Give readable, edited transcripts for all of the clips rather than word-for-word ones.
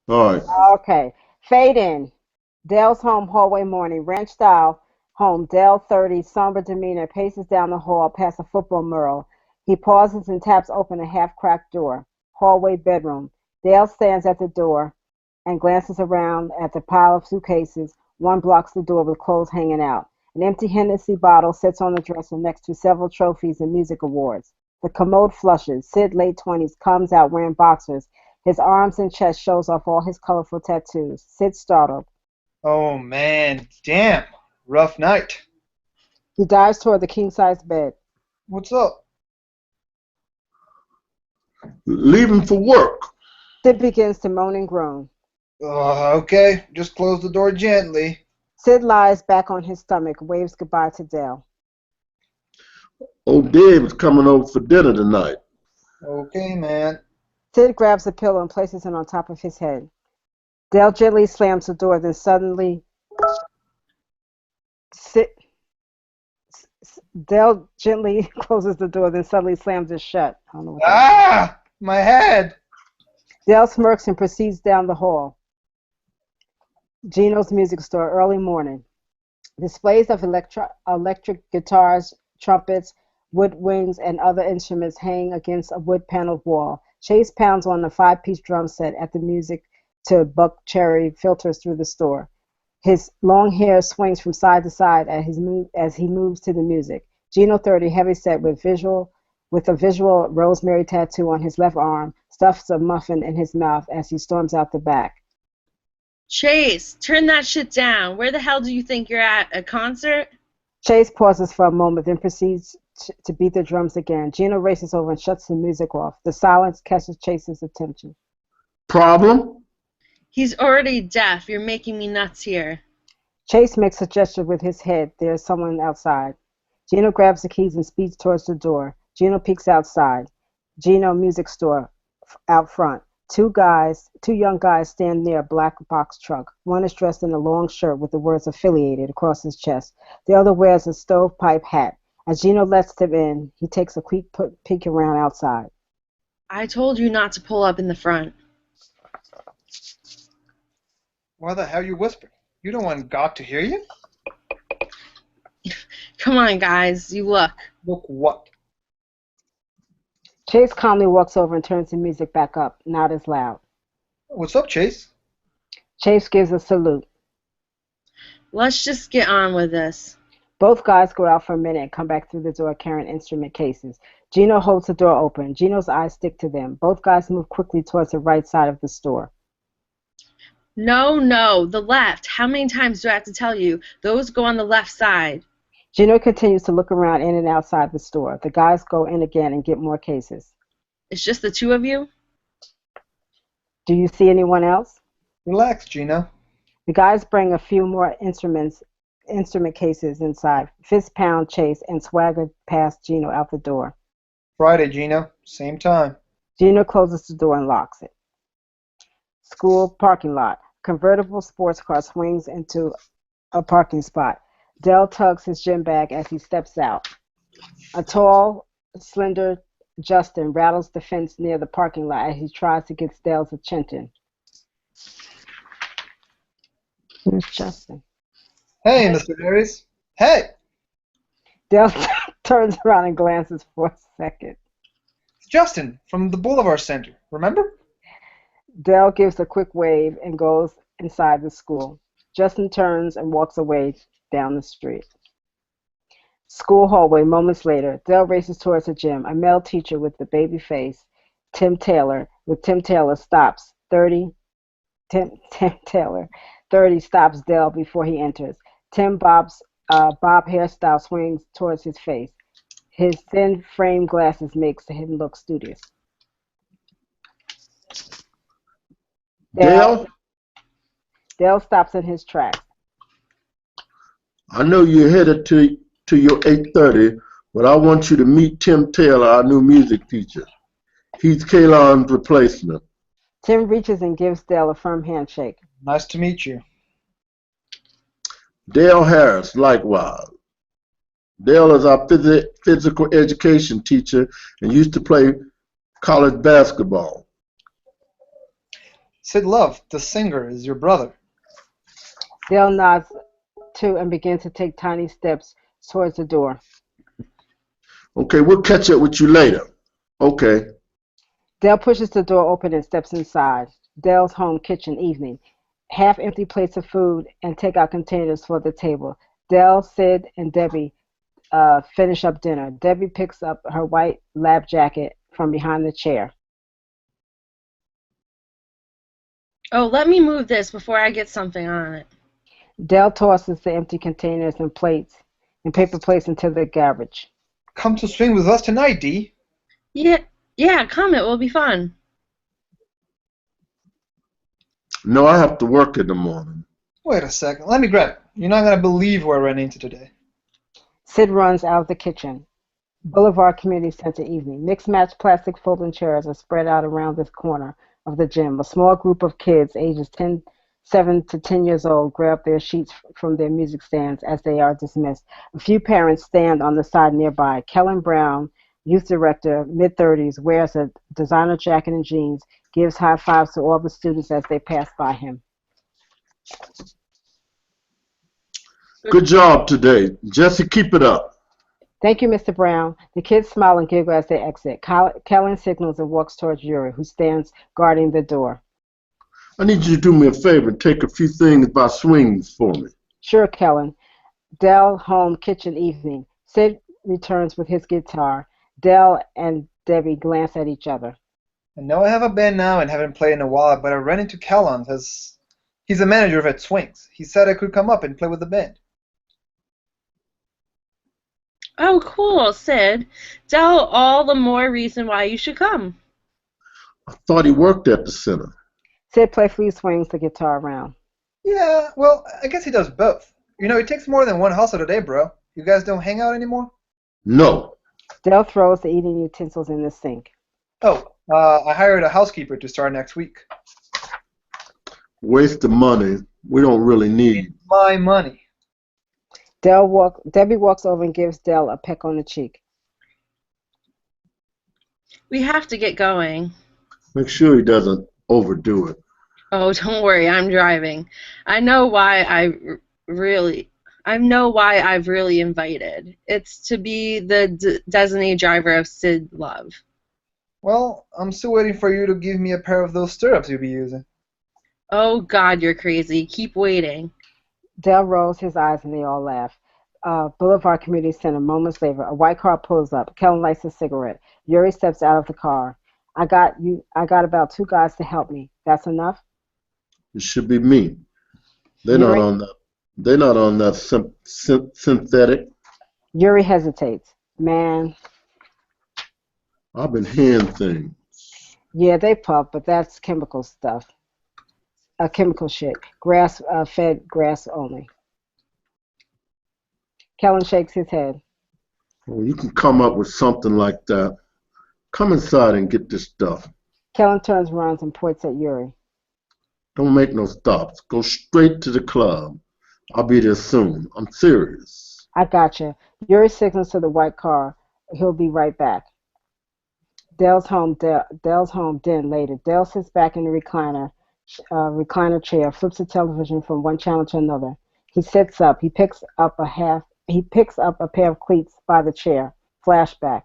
All right. Okay. Fade in. Dale's home hallway morning. Ranch style home. Dale 30, somber demeanor, paces down the hall past a football mural. He pauses and taps open a half cracked door. Hallway bedroom. Dale stands at the door and glances around at the pile of suitcases. One blocks the door with clothes hanging out. An empty Hennessy bottle sits on the dresser next to several trophies and music awards. The commode flushes. Sid, late 20s, comes out wearing boxers. His arms and chest shows off all his colorful tattoos. Sid startled. Oh man, damn. Rough night. He dives toward the king-size bed. What's up? Leaving for work. Sid begins to moan and groan. Okay, just close the door gently. Sid lies back on his stomach, waves goodbye to Dale. Old Dave is coming over for dinner tonight. Okay, man. Sid grabs a pillow and places it on top of his head. Dale gently slams the door, then suddenly Sid, Dale gently closes the door, then suddenly slams it shut. I don't know what that Ah! My head! is. Dale smirks and proceeds down the hall. Gino's music store, early morning. Displays of electric guitars, trumpets, woodwinds, and other instruments hang against a wood-paneled wall. Chase pounds on a five-piece drum set at the music to Buck Cherry filters through the store. His long hair swings from side to side as he moves to the music. Gino 30, heavyset with a visual rosemary tattoo on his left arm, stuffs a muffin in his mouth as he storms out the back. Chase, turn that shit down. Where the hell do you think you're at? A concert? Chase pauses for a moment, then proceeds to beat the drums again. Gino races over and shuts the music off. The silence catches Chase's attention. Problem? He's already deaf. You're making me nuts here. Chase makes a gesture with his head. There is someone outside. Gino grabs the keys and speeds towards the door. Gino peeks outside. Gino music store out front. Two young guys stand near a black box truck. One is dressed in a long shirt with the words affiliated across his chest. The other wears a stovepipe hat. As Gino lets them in, he takes a quick peek around outside. I told you not to pull up in the front. Why the hell you whispering? You don't want God to hear you? Come on, guys. You look. Look what? Chase calmly walks over and turns the music back up, not as loud. What's up, Chase? Chase gives a salute. Let's just get on with this. Both guys go out for a minute and come back through the door carrying instrument cases. Gino holds the door open. Gino's eyes stick to them. Both guys move quickly towards the right side of the store. No, the left. How many times do I have to tell you? Those go on the left side. Gino continues to look around in and outside the store. The guys go in again and get more cases. It's just the two of you? Do you see anyone else? Relax, Gino. The guys bring a few more instrument cases inside, fist pound Chase, and swagger past Gino out the door. Friday, Gino. Same time. Gino closes the door and locks it. School parking lot. Convertible sports car swings into a parking spot. Dell tugs his gym bag as he steps out. A tall, slender Justin rattles the fence near the parking lot as he tries to get Dell's attention. Where's Justin? Hey, Mr. Aries. Hey! Dell turns around and glances for a second. It's Justin from the Boulevard Center. Remember? Dell gives a quick wave and goes inside the school. Justin turns and walks away down the street. School hallway, moments later. Dell races towards the gym. A male teacher with the baby face, Tim Taylor, stops. Tim Taylor, 30, stops Dell before he enters. Bob's bob hairstyle swings towards his face. His thin frame glasses makes him look studious. Dale? Dell stops in his tracks. I know you're headed to your 8:30, but I want you to meet Tim Taylor, our new music teacher. He's Kalon's replacement. Tim reaches and gives Dell a firm handshake. Nice to meet you. Dale Harris, likewise. Dale is our physical education teacher and used to play college basketball. Sid Love, the singer, is your brother. Dale nods too and begins to take tiny steps towards the door. Okay, we'll catch up with you later. Okay. Dale pushes the door open and steps inside. Dale's home kitchen evening. Half empty plates of food and takeout containers for the table. Dale, Sid, and Debbie finish up dinner. Debbie picks up her white lab jacket from behind the chair. Oh, let me move this before I get something on it. Dale tosses the empty containers and plates and paper plates into the garbage. Come to swing with us tonight, Dee. Yeah, come. It will be fun. No, I have to work in the morning. Wait a second. Let me grab it. You're not going to believe what I ran into today. Sid runs out of the kitchen. Boulevard Community Center evening. Mixed-match plastic folding chairs are spread out around this corner of the gym. A small group of kids, ages 7 to 10 years old, grab their sheets from their music stands as they are dismissed. A few parents stand on the side nearby. Kellen Brown, youth director, mid-30s, wears a designer jacket and jeans, gives high fives to all the students as they pass by him. Good job today. Jesse, keep it up. Thank you, Mr. Brown. The kids smile and giggle as they exit. Kellen signals and walks towards Yuri, who stands guarding the door. I need you to do me a favor and take a few things by swings for me. Sure, Kellen. Dell home kitchen evening. Sid returns with his guitar. Dell and Debbie glance at each other. I know I have a band now and haven't played in a while, but I ran into Kellen as he's the manager of Ed Swings. He said I could come up and play with the band. Oh, cool, Sid. Tell all the more reason why you should come. I thought he worked at the center. Sid playfully swings the guitar around. Yeah, well, I guess he does both. You know, it takes more than one hustle today, bro. You guys don't hang out anymore? No. Dell throws the eating utensils in the sink. Oh, I hired a housekeeper to start next week. Waste of money we don't really need. My money. Debbie walks over and gives Dell a peck on the cheek. We have to get going. Make sure he doesn't overdo it. Oh, don't worry, I'm driving. I know why I've really invited. It's to be the designated driver of Sid Love. Well, I'm still waiting for you to give me a pair of those stirrups you'll be using. Oh, God, you're crazy. Keep waiting. Dell rolls his eyes and they all laugh. Boulevard Community Center. Moments later, a white car pulls up. Kellen lights a cigarette. Yuri steps out of the car. I got about 2 guys to help me. That's enough? It should be me. They're Yuri? not on that. They're not on that synthetic. Yuri hesitates. Man, I've been hearing things. yeah, they puff, but that's chemical stuff. Chemical shit. Grass, fed grass only. Kellen shakes his head. Well, you can come up with something like that. Come inside and get this stuff. Kellen turns around and points at Yuri. Don't make no stops. Go straight to the club. I'll be there soon. I'm serious. I gotcha. Yuri signals to the white car. He'll be right back. Dell's home den later. Dell sits back in the recliner chair, flips the television from one channel to another. He sits up. He picks up a pair of cleats by the chair. Flashback.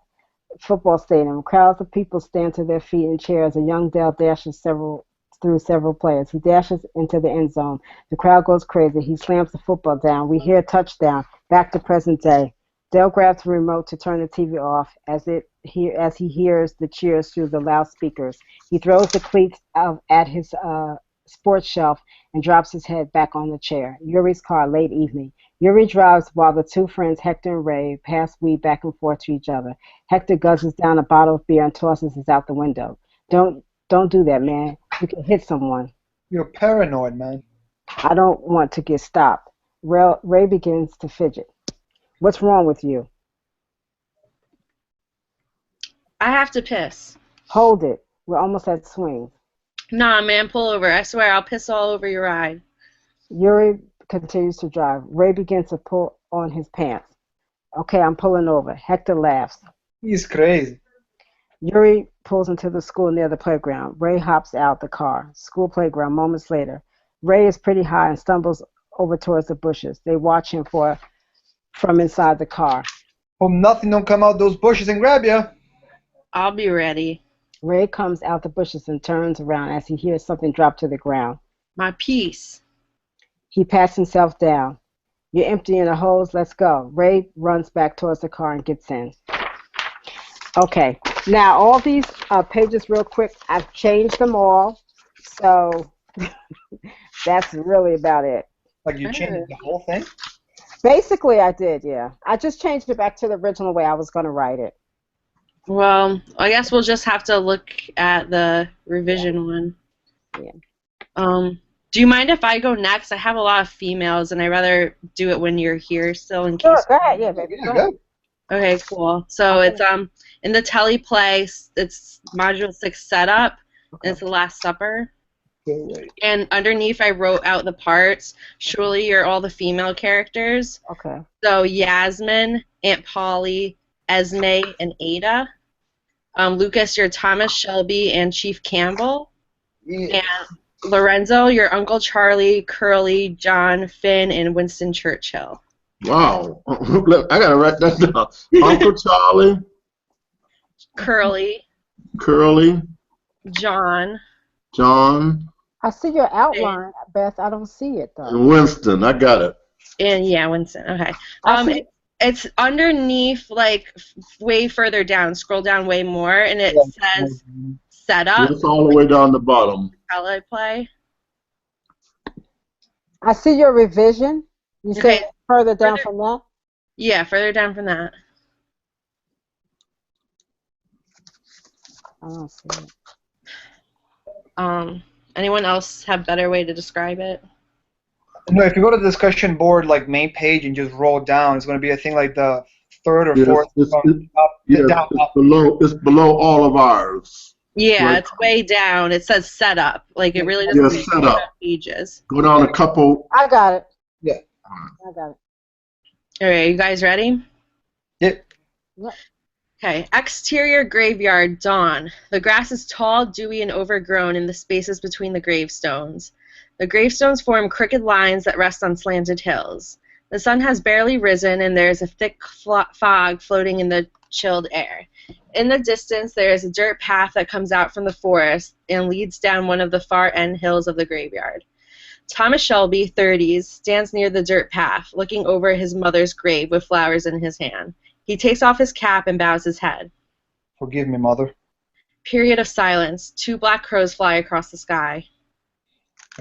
Football stadium. Crowds of people stand to their feet in chairs. A young Dell dashes through several players. He dashes into the end zone. The crowd goes crazy. He slams the football down. We hear a touchdown. Back to present day. Dell grabs the remote to turn the TV off as he hears the cheers through the loudspeakers. He throws the cleats out at his sports shelf and drops his head back on the chair. Yuri's car, late evening. Yuri drives while the 2 friends, Hector and Ray, pass weed back and forth to each other. Hector guzzles down a bottle of beer and tosses it out the window. Don't do that, man. You can hit someone. You're paranoid, man. I don't want to get stopped. Ray begins to fidget. What's wrong with you? I have to piss. Hold it. We're almost at swings. Nah, man, pull over. I swear I'll piss all over your ride. Yuri continues to drive. Ray begins to pull on his pants. Okay, I'm pulling over. Hector laughs. He's crazy. Yuri pulls into the school near the playground. Ray hops out the car. School playground, moments later. Ray is pretty high and stumbles over towards the bushes. They watch him from inside the car. Hope nothing don't come out those bushes and grab you. I'll be ready. Ray comes out the bushes and turns around as he hears something drop to the ground. My piece. He pats himself down. You're emptying the hose. Let's go. Ray runs back towards the car and gets in. Okay. Now, all these pages real quick, I've changed them all. So that's really about it. Like you changed the whole thing? Basically, I did, yeah. I just changed it back to the original way I was going to write it. Well, I guess we'll just have to look at the revision one. Yeah. Do you mind if I go next? I have a lot of females, and I'd rather do it when you're here still in Sure, case. go ahead, yeah, baby. Yeah, Go ahead. go. Okay, cool. So it's in the teleplay, it's Module 6 setup, and it's the Last Supper. Okay, wait. And underneath I wrote out the parts. Surely you're all the female characters. Okay. So Yasmin, Aunt Polly, Esme, and Ada. Lucas, you're Thomas Shelby and Chief Campbell. Yeah. And Lorenzo, you're Uncle Charlie, Curly, John, Finn, and Winston Churchill. Wow. Look, I gotta write that down. Uncle Charlie, Curly, Curly, John. John, I see your outline, Beth. I don't see it, though. and Winston. I got it. And yeah, Winston. Okay. I see- It's underneath, like way further down. Scroll down way more, and it says setup. It's all the way down the bottom. Teleplay. I see your revision. You Okay. said further down Further- from that? Yeah, further down from that. I don't see it. Anyone else have better way to describe it? No, if you go to the discussion board, like main page, and just roll down, it's going to be a thing like the third or Yes, fourth from up, Yeah, down, up. it's below all of ours. Yeah, Right. it's way down. It says setup. Like it really Yeah, doesn't say setup. pages. Go down a couple. I got it. Yeah. I got it. All right, you guys ready? Yep. Okay, exterior graveyard, dawn. The grass is tall, dewy, and overgrown in the spaces between the gravestones. The gravestones form crooked lines that rest on slanted hills. The sun has barely risen, and there is a thick fog floating in the chilled air. In the distance, there is a dirt path that comes out from the forest and leads down one of the far end hills of the graveyard. Thomas Shelby, 30s, stands near the dirt path, looking over his mother's grave with flowers in his hand. He takes off his cap and bows his head. Forgive me, Mother. Period of silence. 2 black crows fly across the sky.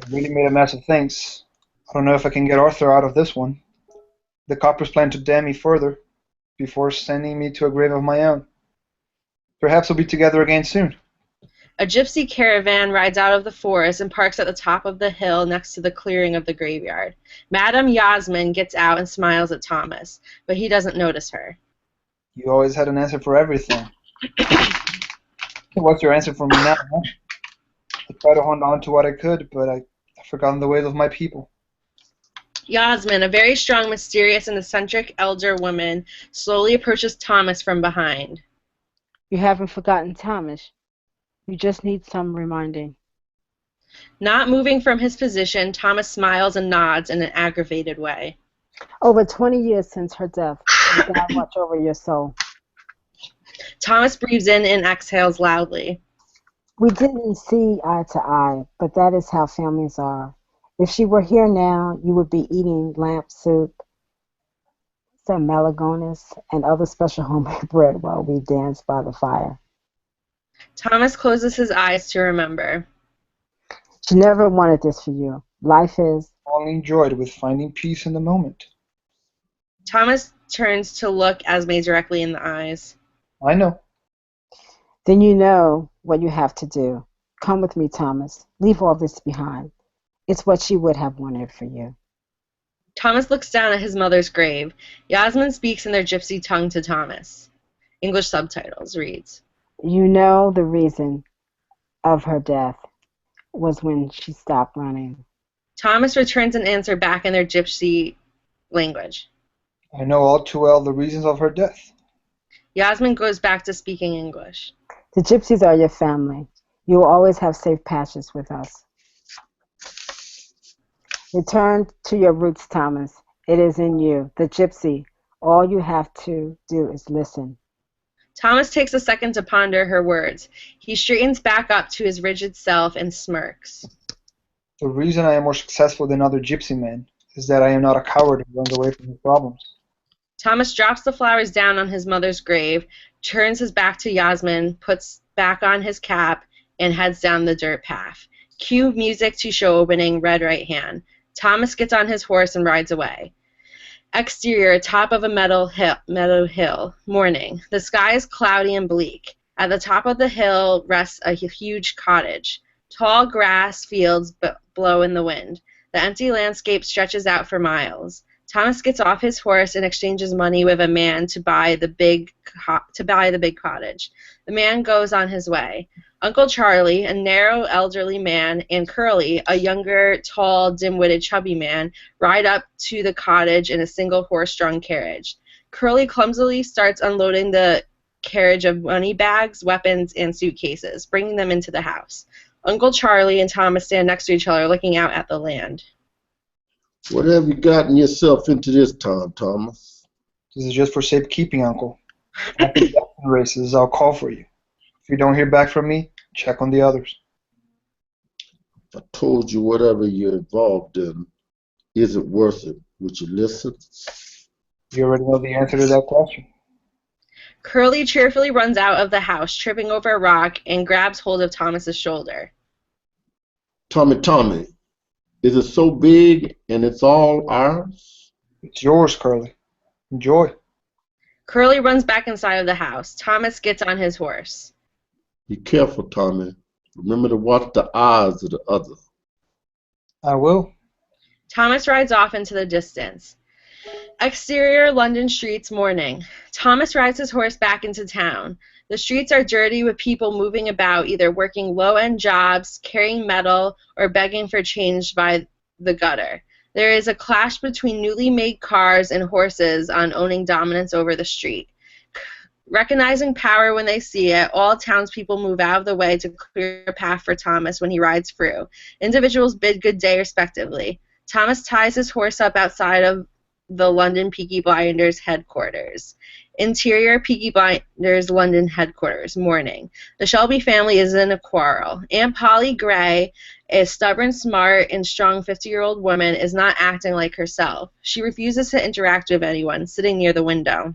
I really made a mess of things. I don't know if I can get Arthur out of this one. The coppers plan to damn me further before sending me to a grave of my own. Perhaps we'll be together again soon. A gypsy caravan rides out of the forest and parks at the top of the hill next to the clearing of the graveyard. Madame Yasmin gets out and smiles at Thomas, but he doesn't notice her. You always had an answer for everything. What's your answer for me now, huh? I tried to hold on to what I could, but I've forgotten the ways of my people. Yasmin, a very strong, mysterious, and eccentric elder woman, slowly approaches Thomas from behind. You haven't forgotten Thomas. You just need some reminding. Not moving from his position, Thomas smiles and nods in an aggravated way. Over 20 years since her death. May God watch over your soul. Thomas breathes in and exhales loudly. We didn't see eye to eye, but that is how families are. If she were here now, you would be eating lamb soup, some malagonis, and other special homemade bread while we dance by the fire. Thomas closes his eyes to remember. She never wanted this for you. Life is. Only enjoyed with finding peace in the moment. Thomas turns to look Esme directly in the eyes. I know. Then you know what you have to do. Come with me, Thomas. Leave all this behind. It's what she would have wanted for you. Thomas looks down at his mother's grave. Yasmin speaks in their gypsy tongue to Thomas. English subtitles reads. You know the reason of her death was when she stopped running. Thomas returns an answer back in their gypsy language. I know all too well the reasons of her death. Yasmin goes back to speaking English. The gypsies are your family. You will always have safe passage with us. Return to your roots, Thomas. It is in you, the gypsy. All you have to do is listen. Thomas takes a second to ponder her words. He straightens back up to his rigid self and smirks. The reason I am more successful than other gypsy men is that I am not a coward who runs away from his problems. Thomas drops the flowers down on his mother's grave, turns his back to Yasmin, puts back on his cap, and heads down the dirt path. Cue music to show opening, red right hand. Thomas gets on his horse and rides away. Exterior, top of a meadow hill. Morning. The sky is cloudy and bleak. At the top of the hill rests a huge cottage. Tall grass fields blow in the wind. The empty landscape stretches out for miles. Thomas gets off his horse and exchanges money with a man to buy the big cottage. The man goes on his way. Uncle Charlie, a narrow, elderly man, and Curly, a younger, tall, dim-witted, chubby man, ride up to the cottage in a single horse-drawn carriage. Curly clumsily starts unloading the carriage of money bags, weapons, and suitcases, bringing them into the house. Uncle Charlie and Thomas stand next to each other, looking out at the land. What have you gotten yourself into this time, Thomas? This is just for safekeeping, Uncle. After the races, I'll call for you. If you don't hear back from me, check on the others. If I told you whatever you're involved in isn't worth it, would you listen? You already know the answer to that question. Curly cheerfully runs out of the house, tripping over a rock, and grabs hold of Thomas's shoulder. Tommy, is it so big and it's all ours? It's yours, Curly. Enjoy. Curly runs back inside of the house. Thomas gets on his horse. Be careful, Tommy. Remember to watch the eyes of the other. I will. Thomas rides off into the distance. Exterior London streets, morning. Thomas rides his horse back into town. The streets are dirty with people moving about, either working low-end jobs, carrying metal, or begging for change by the gutter. There is a clash between newly made cars and horses on owning dominance over the street. Recognizing power when they see it, all townspeople move out of the way to clear a path for Thomas when he rides through. Individuals bid good day respectively. Thomas ties his horse up outside of the London Peaky Blinders headquarters. Interior, Peaky Blinders London headquarters, morning. The Shelby family is in a quarrel. Aunt Polly Gray, a stubborn, smart, and strong 50-year-old woman, is not acting like herself. She refuses to interact with anyone, sitting near the window.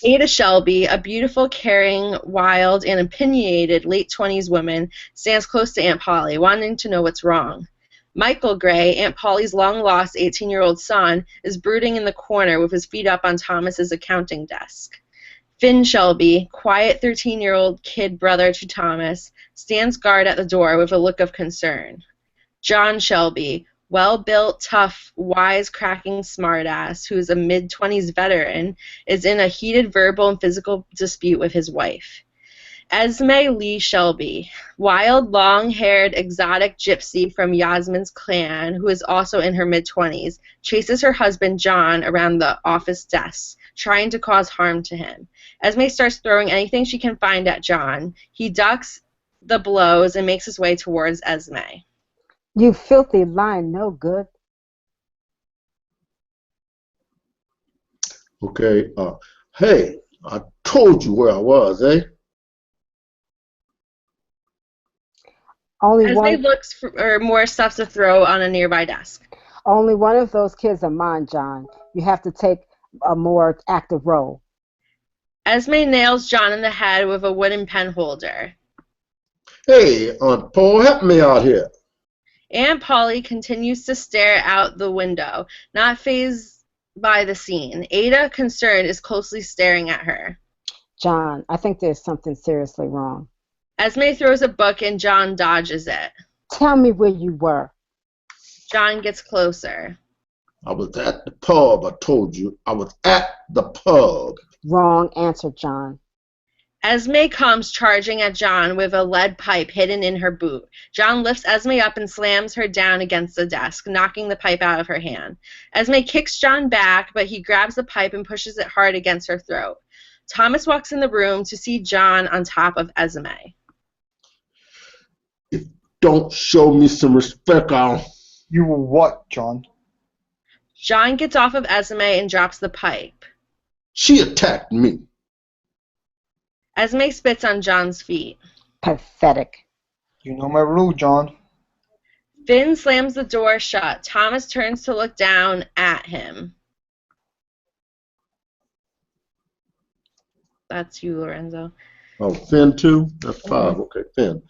Ada Shelby, a beautiful, caring, wild, and opinionated late-20s woman, stands close to Aunt Polly, wanting to know what's wrong. Michael Gray, Aunt Polly's long-lost 18-year-old son, is brooding in the corner with his feet up on Thomas's accounting desk. Finn Shelby, quiet 13-year-old kid brother to Thomas, stands guard at the door with a look of concern. John Shelby, well-built, tough, wise-cracking smartass who is a mid-20s veteran, is in a heated verbal and physical dispute with his wife. Esme Lee Shelby, wild, long-haired, exotic gypsy from Yasmin's clan, who is also in her mid-20s, chases her husband John around the office desks, trying to cause harm to him. Esme starts throwing anything she can find at John. He ducks the blows and makes his way towards Esme. You filthy lying no good. Okay, hey, I told you where I was, eh? Only looks for more stuff to throw on a nearby desk. only one of those kids are mine, John. You have to take a more active role. Esme nails John in the head with a wooden pen holder. Hey, Aunt Paul, help me out here. Aunt Polly continues to stare out the window, not fazed by the scene. Ada, concerned, is closely staring at her. John, I think there's something seriously wrong. Esme throws a book and John dodges it. Tell me where you were. John gets closer. I was at the pub, I told you. I was at the pub. Wrong answer, John. Esme comes charging at John with a lead pipe hidden in her boot. John lifts Esme up and slams her down against the desk, knocking the pipe out of her hand. Esme kicks John back, but he grabs the pipe and pushes it hard against her throat. Thomas walks in the room to see John on top of Esme. Don't show me some respect, You will what, John? John gets off of Esme and drops the pipe. She attacked me. Esme spits on John's feet. Pathetic. You know my rule, John. Finn slams the door shut. Thomas turns to look down at him. That's you, Lorenzo. Oh, Finn too? That's five. Okay, Finn.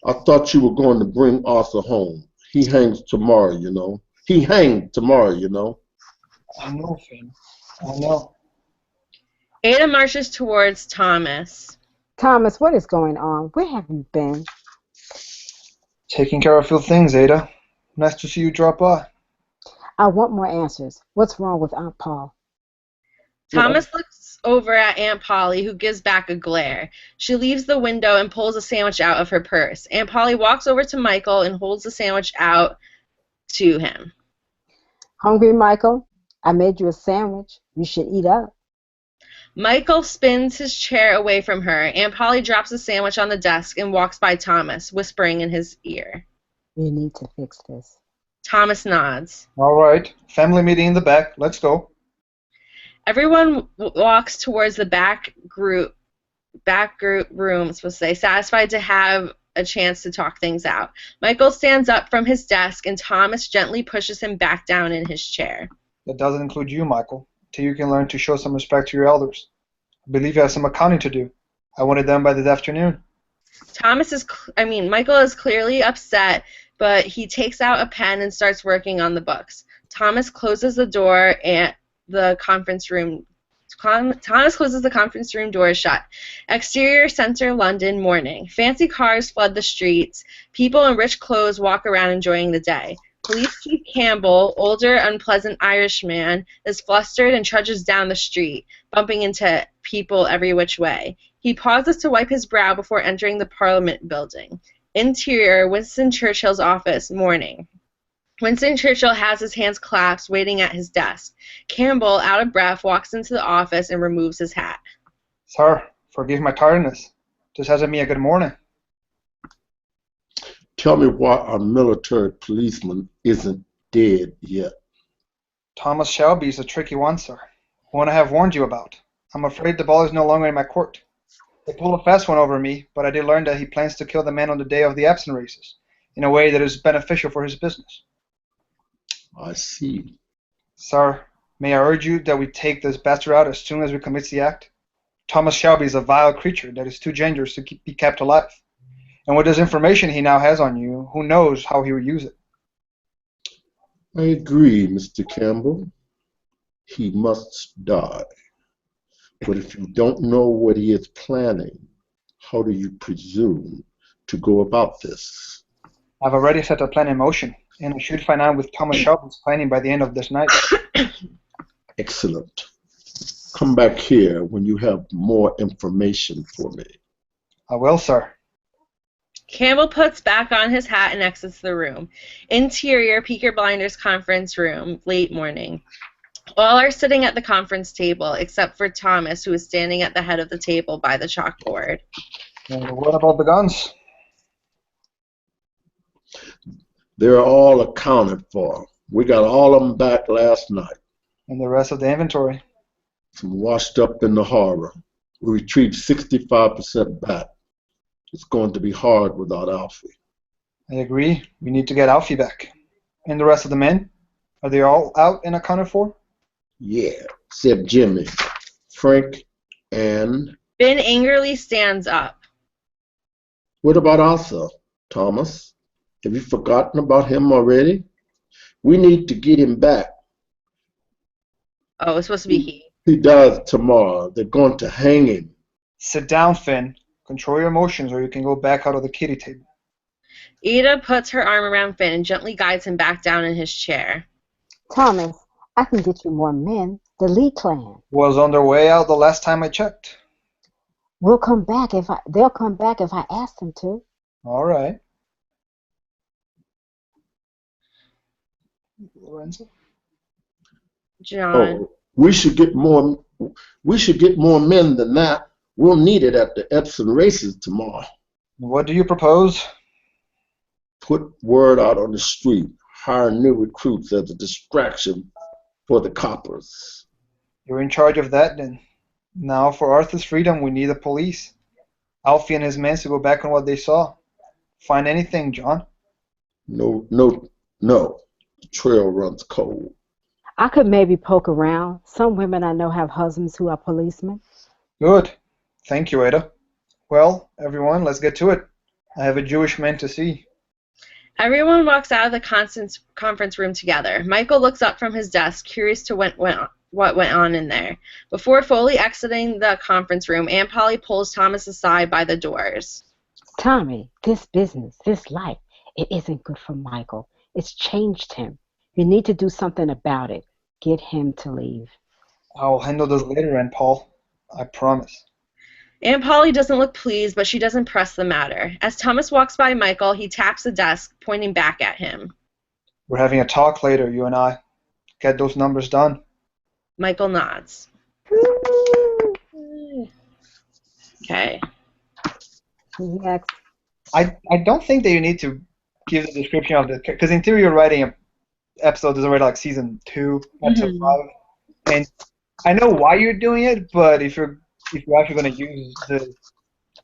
I thought you were going to bring Arthur home. He hangs tomorrow, you know. He hanged tomorrow, you know. I know, Finn. I know. Ada marches towards Thomas. Thomas, what is going on? Where have you been? Taking care of a few things, Ada. Nice to see you drop by. I want more answers. What's wrong with Aunt Paul? Thomas looks over at Aunt Polly, who gives back a glare. She leaves the window and pulls a sandwich out of her purse. Aunt Polly walks over to Michael and holds the sandwich out to him. Hungry, Michael? I made you a sandwich. You should eat up. Michael spins his chair away from her. Aunt Polly drops the sandwich on the desk and walks by Thomas, whispering in his ear. We need to fix this. Thomas nods. All right. Family meeting in the back. Let's go. Everyone walks towards the back group room, supposed to say, satisfied to have a chance to talk things out. Michael stands up from his desk, and Thomas gently pushes him back down in his chair. That doesn't include you, Michael. Till you can learn to show some respect to your elders. I believe you have some accounting to do. I want it done by this afternoon. Michael is clearly upset, but he takes out a pen and starts working on the books. Thomas closes the door and the conference room. Thomas closes the conference room door shut. Exterior Center, London, morning. Fancy cars flood the streets. People in rich clothes walk around enjoying the day. Police Chief Campbell, older, unpleasant Irishman, is flustered and trudges down the street, bumping into people every which way. He pauses to wipe his brow before entering the Parliament building. Interior, Winston Churchill's office, morning. Winston Churchill has his hands clasped, waiting at his desk. Campbell, out of breath, walks into the office and removes his hat. Sir, forgive my tiredness. This hasn't been a good morning. Tell me why our military policeman isn't dead yet. Thomas Shelby is a tricky one, sir. One I have warned you about. I'm afraid the ball is no longer in my court. They pulled a fast one over me, but I did learn that he plans to kill the man on the day of the absent races, in a way that is beneficial for his business. I see. Sir, may I urge you that we take this bastard out as soon as we commit the act? Thomas Shelby is a vile creature that is too dangerous to be kept alive. And with this information he now has on you, who knows how he will use it? I agree, Mr. Campbell. He must die. But if you don't know what he is planning, how do you presume to go about this? I've already set a plan in motion, and I should find out with Thomas Shelby's planning by the end of this night. Excellent. Come back here when you have more information for me. I will, sir. Campbell puts back on his hat and exits the room. Interior, Peaker Blinders conference room, late morning. All are sitting at the conference table, except for Thomas, who is standing at the head of the table by the chalkboard. And what about the guns? They're all accounted for. We got all of them back last night. And the rest of the inventory? Some washed up in the harbor. We retrieved 65% back. It's going to be hard without Alfie. I agree. We need to get Alfie back. And the rest of the men? Are they all out and accounted for? Yeah, except Jimmy, Frank, and... Ben angrily stands up. What about Arthur, Thomas? Have you forgotten about him already? We need to get him back. Oh, it's supposed to be he. He dies tomorrow. They're going to hang him. Sit down, Finn. Control your emotions or you can go back out of the kiddie table. Ada puts her arm around Finn and gently guides him back down in his chair. Thomas, I can get you more men. The Lee clan. Was on their way out the last time I checked. They'll come back if I ask them to. All right. Lorenzo? John. Oh, we should get more We should get more men than that. We'll need it at the Epsom races tomorrow. What do you propose? Put word out on the street. Hire new recruits as a distraction for the coppers. You're in charge of that then. Now, for Arthur's freedom, we need the police. Alfie and his men to go back on what they saw. Find anything, John. No, no, no. The trail runs cold. I could maybe poke around. Some women I know have husbands who are policemen. Good. Thank you, Ada. Well, everyone, let's get to it. I have a Jewish man to see. Everyone walks out of the conference room together. Michael looks up from his desk, curious to what went on in there. Before fully exiting the conference room, Aunt Polly pulls Thomas aside by the doors. Tommy, this business, this life, it isn't good for Michael. It's changed him. You need to do something about it. Get him to leave. I'll handle this later, Aunt Paul. I promise. Aunt Polly doesn't look pleased, but she doesn't press the matter. As Thomas walks by Michael, he taps the desk, pointing back at him. We're having a talk later, you and I. Get those numbers done. Michael nods. Okay. Next. I don't think that you need to give the description of the... Because in theory, you're writing an episode that's already like season 2, episode 5. And I know why you're doing it, but if you're actually going to use the...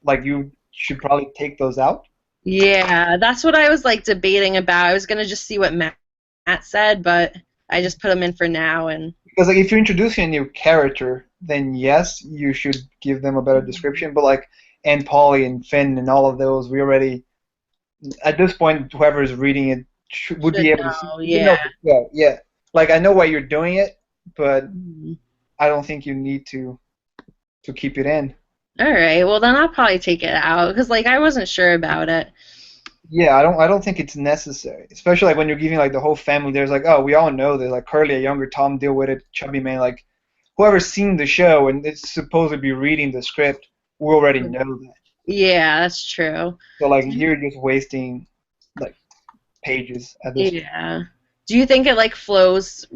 Like, you should probably take those out. Yeah, that's what I was like debating about. I was going to just see what Matt said, but I just put them in for now. And because like if you're introducing a new character, then yes, you should give them a better description. But like Aunt Polly and Finn and all of those, we already at this point, whoever is reading it would be able to see. Yeah. Like I know why you're doing it, but I don't think you need to keep it in. All right, well then I'll probably take it out because like I wasn't sure about it. Yeah, I don't think it's necessary, especially like when you're giving like the whole family. There's like, oh, we all know there's like Curly, a younger Tom, deal with it, chubby man. Like whoever's seen the show and it's supposed to be reading the script, we already know that. Yeah, that's true. So like you're just wasting like pages at this point. Yeah. Do you think it like flows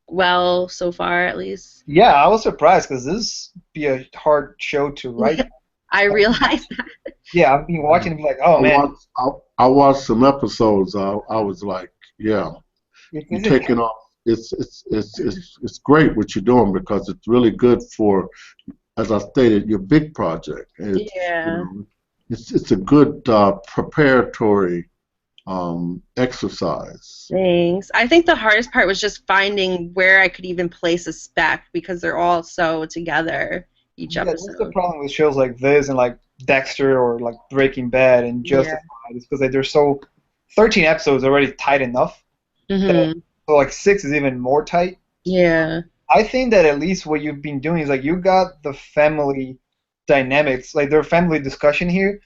well so far at least? Yeah, I was surprised because this would be a hard show to write. I realized that. Yeah, I've been watching and be like, oh man. I watched some episodes. I was like, yeah, you're taking off. It's great what you're doing because it's really good for, as I stated, your big project. It's, Yeah. you know, it's a good preparatory exercise. Thanks. I think the hardest part was just finding where I could even place a spec because they're all so together each Yeah, episode. that's the problem with shows like this and like Dexter or like Breaking Bad and Justified. It's because like, they're so 13 episodes already tight enough. Mm-hmm. So like 6 is even more tight. Yeah. I think that at least what you've been doing is like you got the family dynamics, like their family discussion here.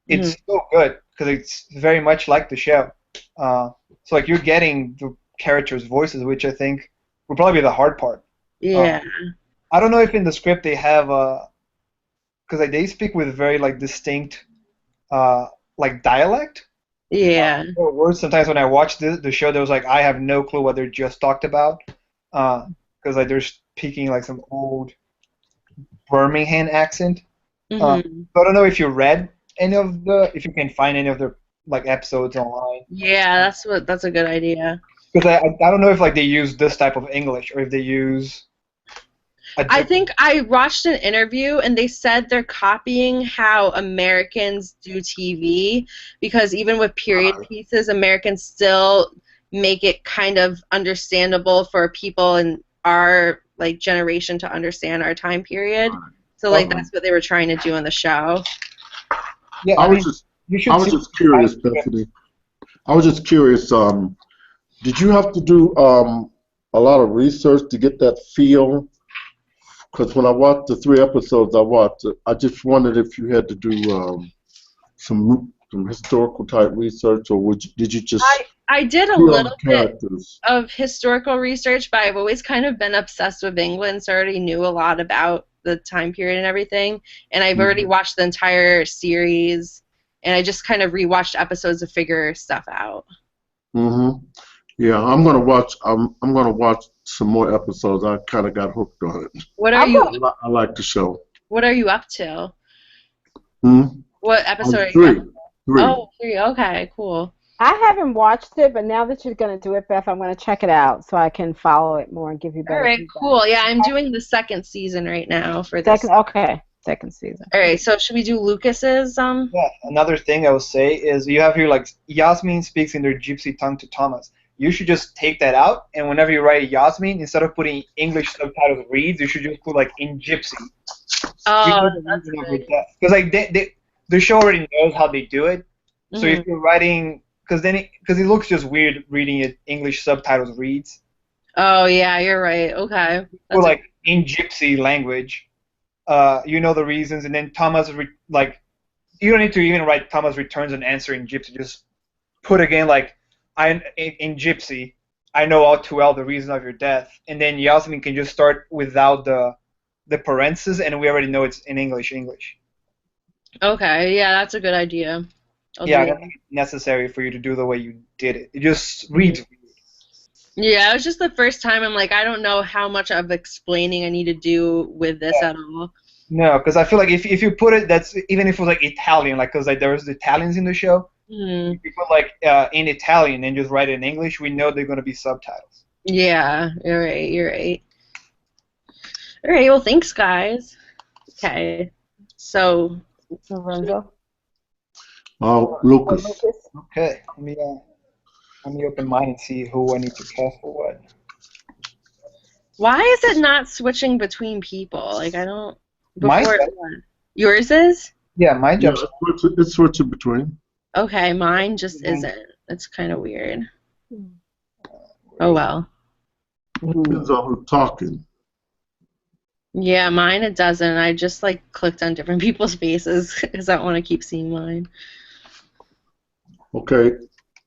It's so good because it's very much like the show. So like you're getting the characters' voices, which I think would probably be the hard part. Yeah. I don't know if in the script they have because like they speak with very like distinct like dialect. Yeah. Or words. Sometimes when I watched the show, there was like I have no clue what they're just talked about because like they're speaking like some old Birmingham accent. Mm-hmm. So I don't know if you read any of if you can find any of their like episodes online. Yeah, that's a good idea. Because I don't know if like they use this type of English or if they use. I think I watched an interview and they said they're copying how Americans do TV because even with period pieces, Americans still make it kind of understandable for people in our like generation to understand our time period. So like that's what they were trying to do in the show. Yeah, I was just curious, Bethany. I was just curious. Did you have to do a lot of research to get that feel? Because when I watched the 3 episodes I watched, I just wondered if you had to do some historical type research, or did you just? I did a little bit of historical research, but I've always kind of been obsessed with England, so I already knew a lot about the time period and everything. And I've already watched the entire series, and I just kind of rewatched episodes to figure stuff out. Mm-hmm. Yeah, I'm gonna watch. I'm gonna watch some more episodes. I kind of got hooked on it. What are I'm you going. I like the show. What are you up to? Hmm? What episode are you up? Three, three. Oh, three. Okay, cool. I haven't watched it, but now that you're going to do it, Beth, I'm going to check it out so I can follow it more and give you All better right, feedback. cool. Yeah, I'm doing the second season right now for this. Second season. All right, so should we do Lucas's? Yeah, another thing I will say is you have here like Yasmin speaks in their gypsy tongue to Thomas. You should just take that out, and whenever you write Yasmin, instead of putting English subtitles reads, you should just put like in gypsy. Oh, that's a good. Because like the show already knows how they do it. So Mhm. if you're writing, because it looks just weird reading it English subtitles reads. Oh yeah, you're right. Okay. Or like in gypsy language, you know the reasons, and then Thomas like you don't need to even write Thomas returns an answer in gypsy. Just put again like in gypsy. I know all too well the reason of your death, and then Yasmin can just start without the parentheses, and we already know it's in English. Okay, yeah, that's a good idea. I'll Yeah, I do don't that. think it's necessary for you to do the way you did it. It just reads. Yeah, it was just the first time I'm like, I don't know how much of explaining I need to do with this at all. No, because I feel like if you put it, that's even if it was like Italian, like because like there was Italians in the show. Hmm. If you put like in Italian and just write it in English, we know they're going to be subtitles. Yeah, you're right. You're right. All right. Well, thanks, guys. Okay. So, Lorenzo? Lucas. Lucas? Okay, let me open mine and see who I need to cast for what. why is it not switching between people? Like, I don't. Mine? Before it was. Yours is? Yeah, my Yeah, job. it's switching between. Okay, mine just Mhm. isn't. It's kind of weird. Oh well. Depends on who's talking. Yeah, mine it doesn't. I just like clicked on different people's faces because I don't want to keep seeing mine. Okay.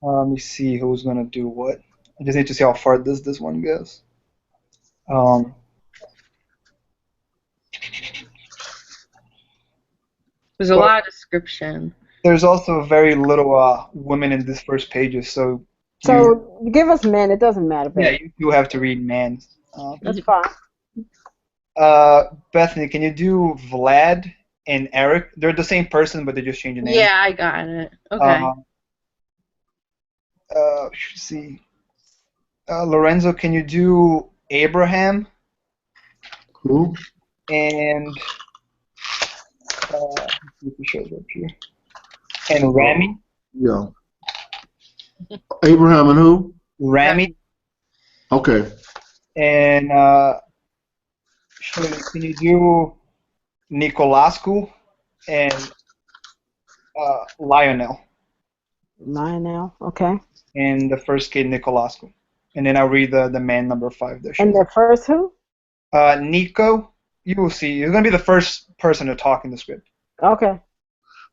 Let me see who's gonna do what. I just need to see how far this one goes. Um, There's a Well- lot of description. there's also very little women in this first pages, so So give us men. It doesn't matter. yeah, Babe. you do have to read man. That's fine. Bethany, can you do Vlad and Eric? They're the same person, but they just changed the name. Yeah, I got it. Okay. Let's see. Lorenzo, can you do Abraham Who? and let's see if it shows up here. And Rami? Yeah. Abraham and who? Rami Okay. and can you do Nicolascu and Lionel? Lionel. Okay. And the first kid Nicolascu. And then I'll read the man number 5 there. And the first who? Nico, you will see. You're going to be the first person to talk in the script. Okay.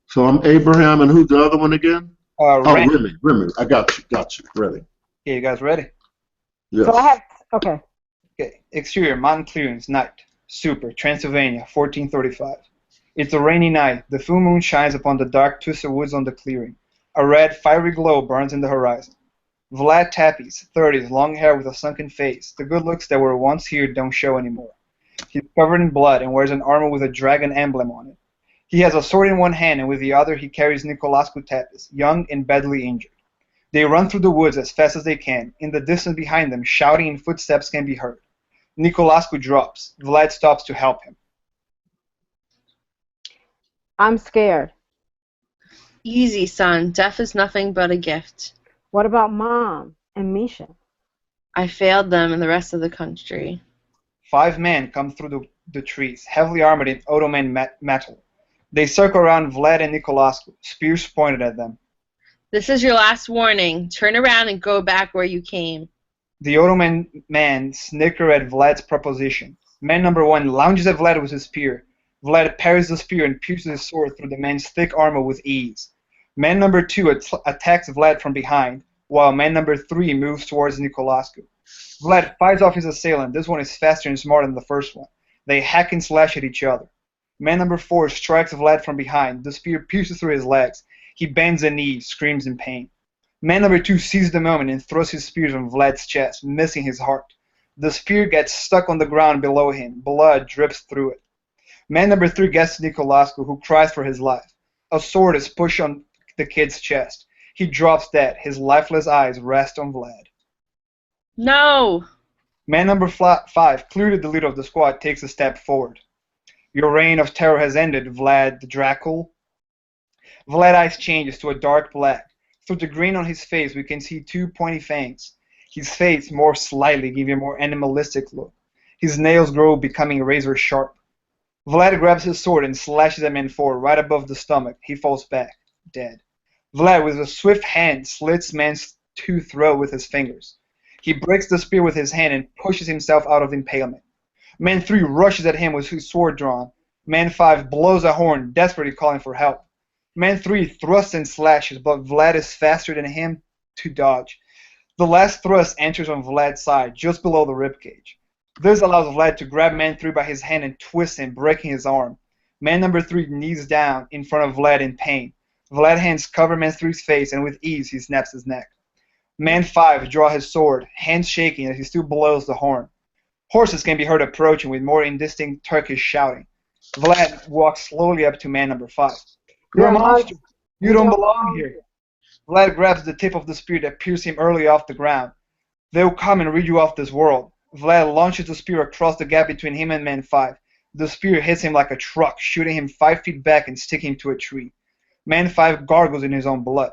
So I'm Abraham and who's the other one again? Oh, Rami. Remy. I got you. Ready. Okay, you guys ready? Yes. So I have. Okay. Okay. Exterior, mountain clearings, night. Super, Transylvania, 1435. It's a rainy night. The full moon shines upon the dark twisted woods on the clearing. A red, fiery glow burns in the horizon. Vlad Tappies, 30s, long hair with a sunken face. The good looks that were once here don't show anymore. He's covered in blood and wears an armor with a dragon emblem on it. He has a sword in one hand, and with the other he carries Nicolascu Tapis, young and badly injured. They run through the woods as fast as they can. In the distance behind them, shouting and footsteps can be heard. Nicolascu drops. Vlad stops to help him. I'm scared. Easy, son. Death is nothing but a gift. What about Mom and Misha? I failed them and the rest of the country. 5 men come through the trees, heavily armored in Ottoman metal. They circle around Vlad and Nicolascu, spears pointed at them. This is your last warning. Turn around and go back where you came. The Ottoman man snicker at Vlad's proposition. Man number 1 lounges at Vlad with his spear. Vlad parries the spear and pierces his sword through the man's thick armor with ease. Man number 2 attacks Vlad from behind, while man number 3 moves towards Nicolascu. Vlad fights off his assailant. This one is faster and smarter than the first one. They hack and slash at each other. Man number 4 strikes Vlad from behind. The spear pierces through his legs. He bends a knee, screams in pain. Man number 2 seizes the moment and throws his spears on Vlad's chest, missing his heart. The spear gets stuck on the ground below him. Blood drips through it. Man number 3 gets to Nicolascu, who cries for his life. A sword is pushed on the kid's chest. He drops dead. His lifeless eyes rest on Vlad. No! Man number 5, clearly the leader of the squad, takes a step forward. Your reign of terror has ended, Vlad the Dracul. Vlad's eyes changes to a dark black. Through the grin on his face, we can see 2 pointy fangs. His face more slightly, giving a more animalistic look. His nails grow, becoming razor sharp. Vlad grabs his sword and slashes at Man 4 right above the stomach. He falls back, dead. Vlad, with a swift hand, slits Man 2's throat with his fingers. He breaks the spear with his hand and pushes himself out of impalement. Man 3 rushes at him with his sword drawn. Man 5 blows a horn, desperately calling for help. Man 3 thrusts and slashes, but Vlad is faster than him to dodge. The last thrust enters on Vlad's side, just below the ribcage. This allows Vlad to grab Man 3 by his hand and twist him, breaking his arm. Man number 3 knees down in front of Vlad in pain. Vlad's hands cover Man 3's face, and with ease he snaps his neck. Man 5 draws his sword, hands shaking as he still blows the horn. Horses can be heard approaching with more indistinct Turkish shouting. Vlad walks slowly up to Man number 5. You're a monster. You don't belong here. Vlad grabs the tip of the spear that pierced him early off the ground. They'll come and rid you of this world. Vlad launches the spear across the gap between him and Man 5. The spear hits him like a truck, shooting him 5 feet back and sticking him to a tree. Man 5 gargles in his own blood.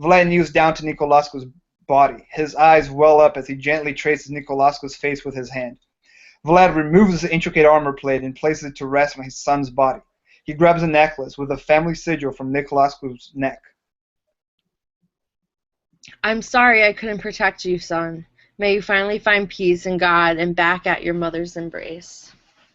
Vlad kneels down to Nicolascu's body. His eyes well up as he gently traces Nicolascu's face with his hand. Vlad removes the intricate armor plate and places it to rest on his son's body. He grabs a necklace with a family sigil from Nicolascu's neck. I'm sorry I couldn't protect you, son. May you finally find peace in God and back at your mother's embrace.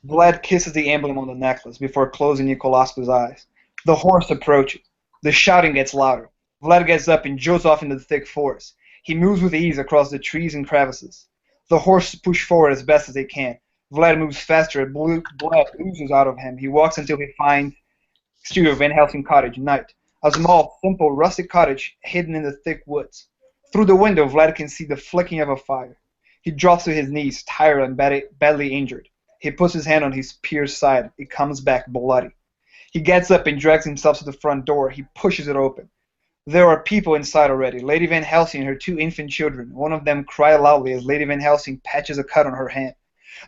Vlad kisses the emblem on the necklace before closing Nicolascu's eyes. The horse approaches. The shouting gets louder. Vlad gets up and jolts off into the thick forest. He moves with ease across the trees and crevices. The horses push forward as best as they can. Vlad moves faster and blood oozes out of him. He walks until he finds Studio Van Helsing Cottage, night. A small, simple, rustic cottage hidden in the thick woods. Through the window, Vlad can see the flickering of a fire. He drops to his knees, tired and badly injured. He puts his hand on his peer's side. It comes back bloody. He gets up and drags himself to the front door. He pushes it open. There are people inside already. Lady Van Helsing and her 2 infant children. One of them cries loudly as Lady Van Helsing patches a cut on her hand.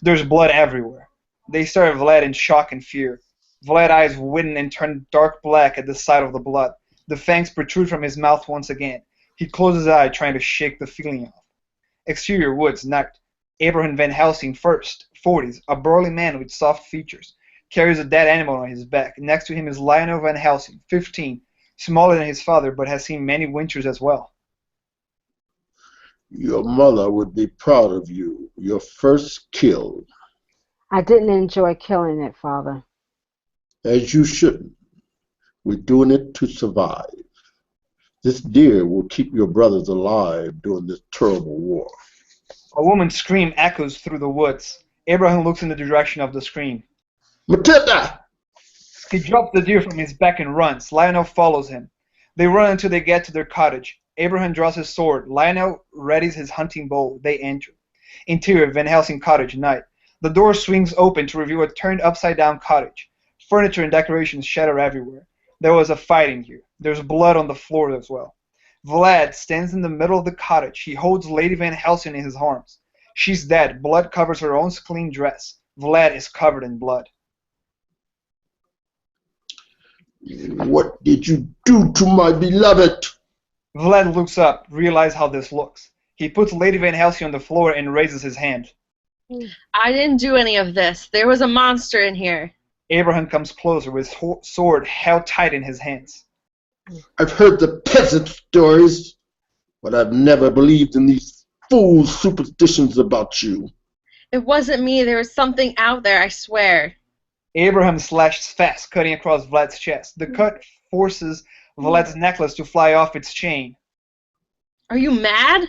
There's blood everywhere. They stare at Vlad in shock and fear. Vlad's eyes widen and turn dark black at the sight of the blood. The fangs protrude from his mouth once again. He closes his eye, trying to shake the feeling off. Exterior woods, night. Abraham Van Helsing, first, 40s, a burly man with soft features, carries a dead animal on his back. Next to him is Lionel Van Helsing, 15, smaller than his father, but has seen many winters as well. Your mother would be proud of you. Your first kill. I didn't enjoy killing it, Father. As you shouldn't. We're doing it to survive. This deer will keep your brothers alive during this terrible war. A woman's scream echoes through the woods. Abraham looks in the direction of the scream. Matilda! He drops the deer from his back and runs. Lionel follows him. They run until they get to their cottage. Abraham draws his sword. Lionel readies his hunting bow. They enter. Interior, Van Helsing Cottage, night. The door swings open to reveal a turned upside-down cottage. Furniture and decorations shatter everywhere. There was a fighting here. There's blood on the floor as well. Vlad stands in the middle of the cottage. He holds Lady Van Helsing in his arms. She's dead. Blood covers her own clean dress. Vlad is covered in blood. What did you do to my beloved? Vlad looks up, realizes how this looks. He puts Lady Van Helsing on the floor and raises his hand. I didn't do any of this. There was a monster in here. Abraham comes closer with his sword held tight in his hands. I've heard the peasant stories, but I've never believed in these fool superstitions about you. It wasn't me. There was something out there, I swear. Abraham slashes fast, cutting across Vlad's chest. The cut forces Vlad's necklace to fly off its chain. Are you mad?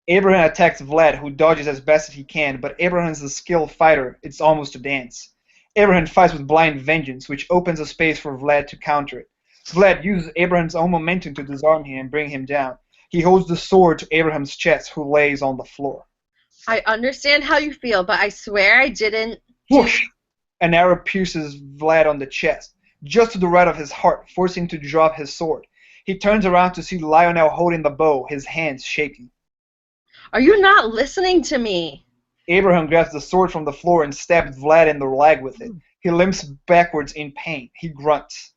Abraham attacks Vlad, who dodges as best as he can, but Abraham is a skilled fighter. It's almost a dance. Abraham fights with blind vengeance, which opens a space for Vlad to counter it. Vlad uses Abraham's own momentum to disarm him and bring him down. He holds the sword to Abraham's chest, who lays on the floor. I understand how you feel, but I swear I didn't. Whoosh! An arrow pierces Vlad on the chest, just to the right of his heart, forcing him to drop his sword. He turns around to see Lionel holding the bow, his hands shaking. Are you not listening to me? Abraham grabs the sword from the floor and stabs Vlad in the leg with it. He limps backwards in pain. He grunts.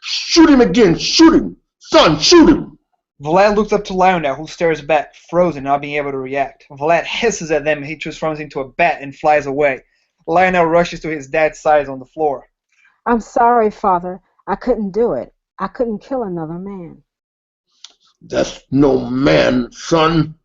Shoot him again! Shoot him! Son, shoot him! Vlad looks up to Lionel, who stares back, frozen, not being able to react. Vlad hisses at them and he transforms into a bat and flies away. Lionel rushes to his dad's side on the floor. I'm sorry, Father. I couldn't do it. I couldn't kill another man. That's no man, son.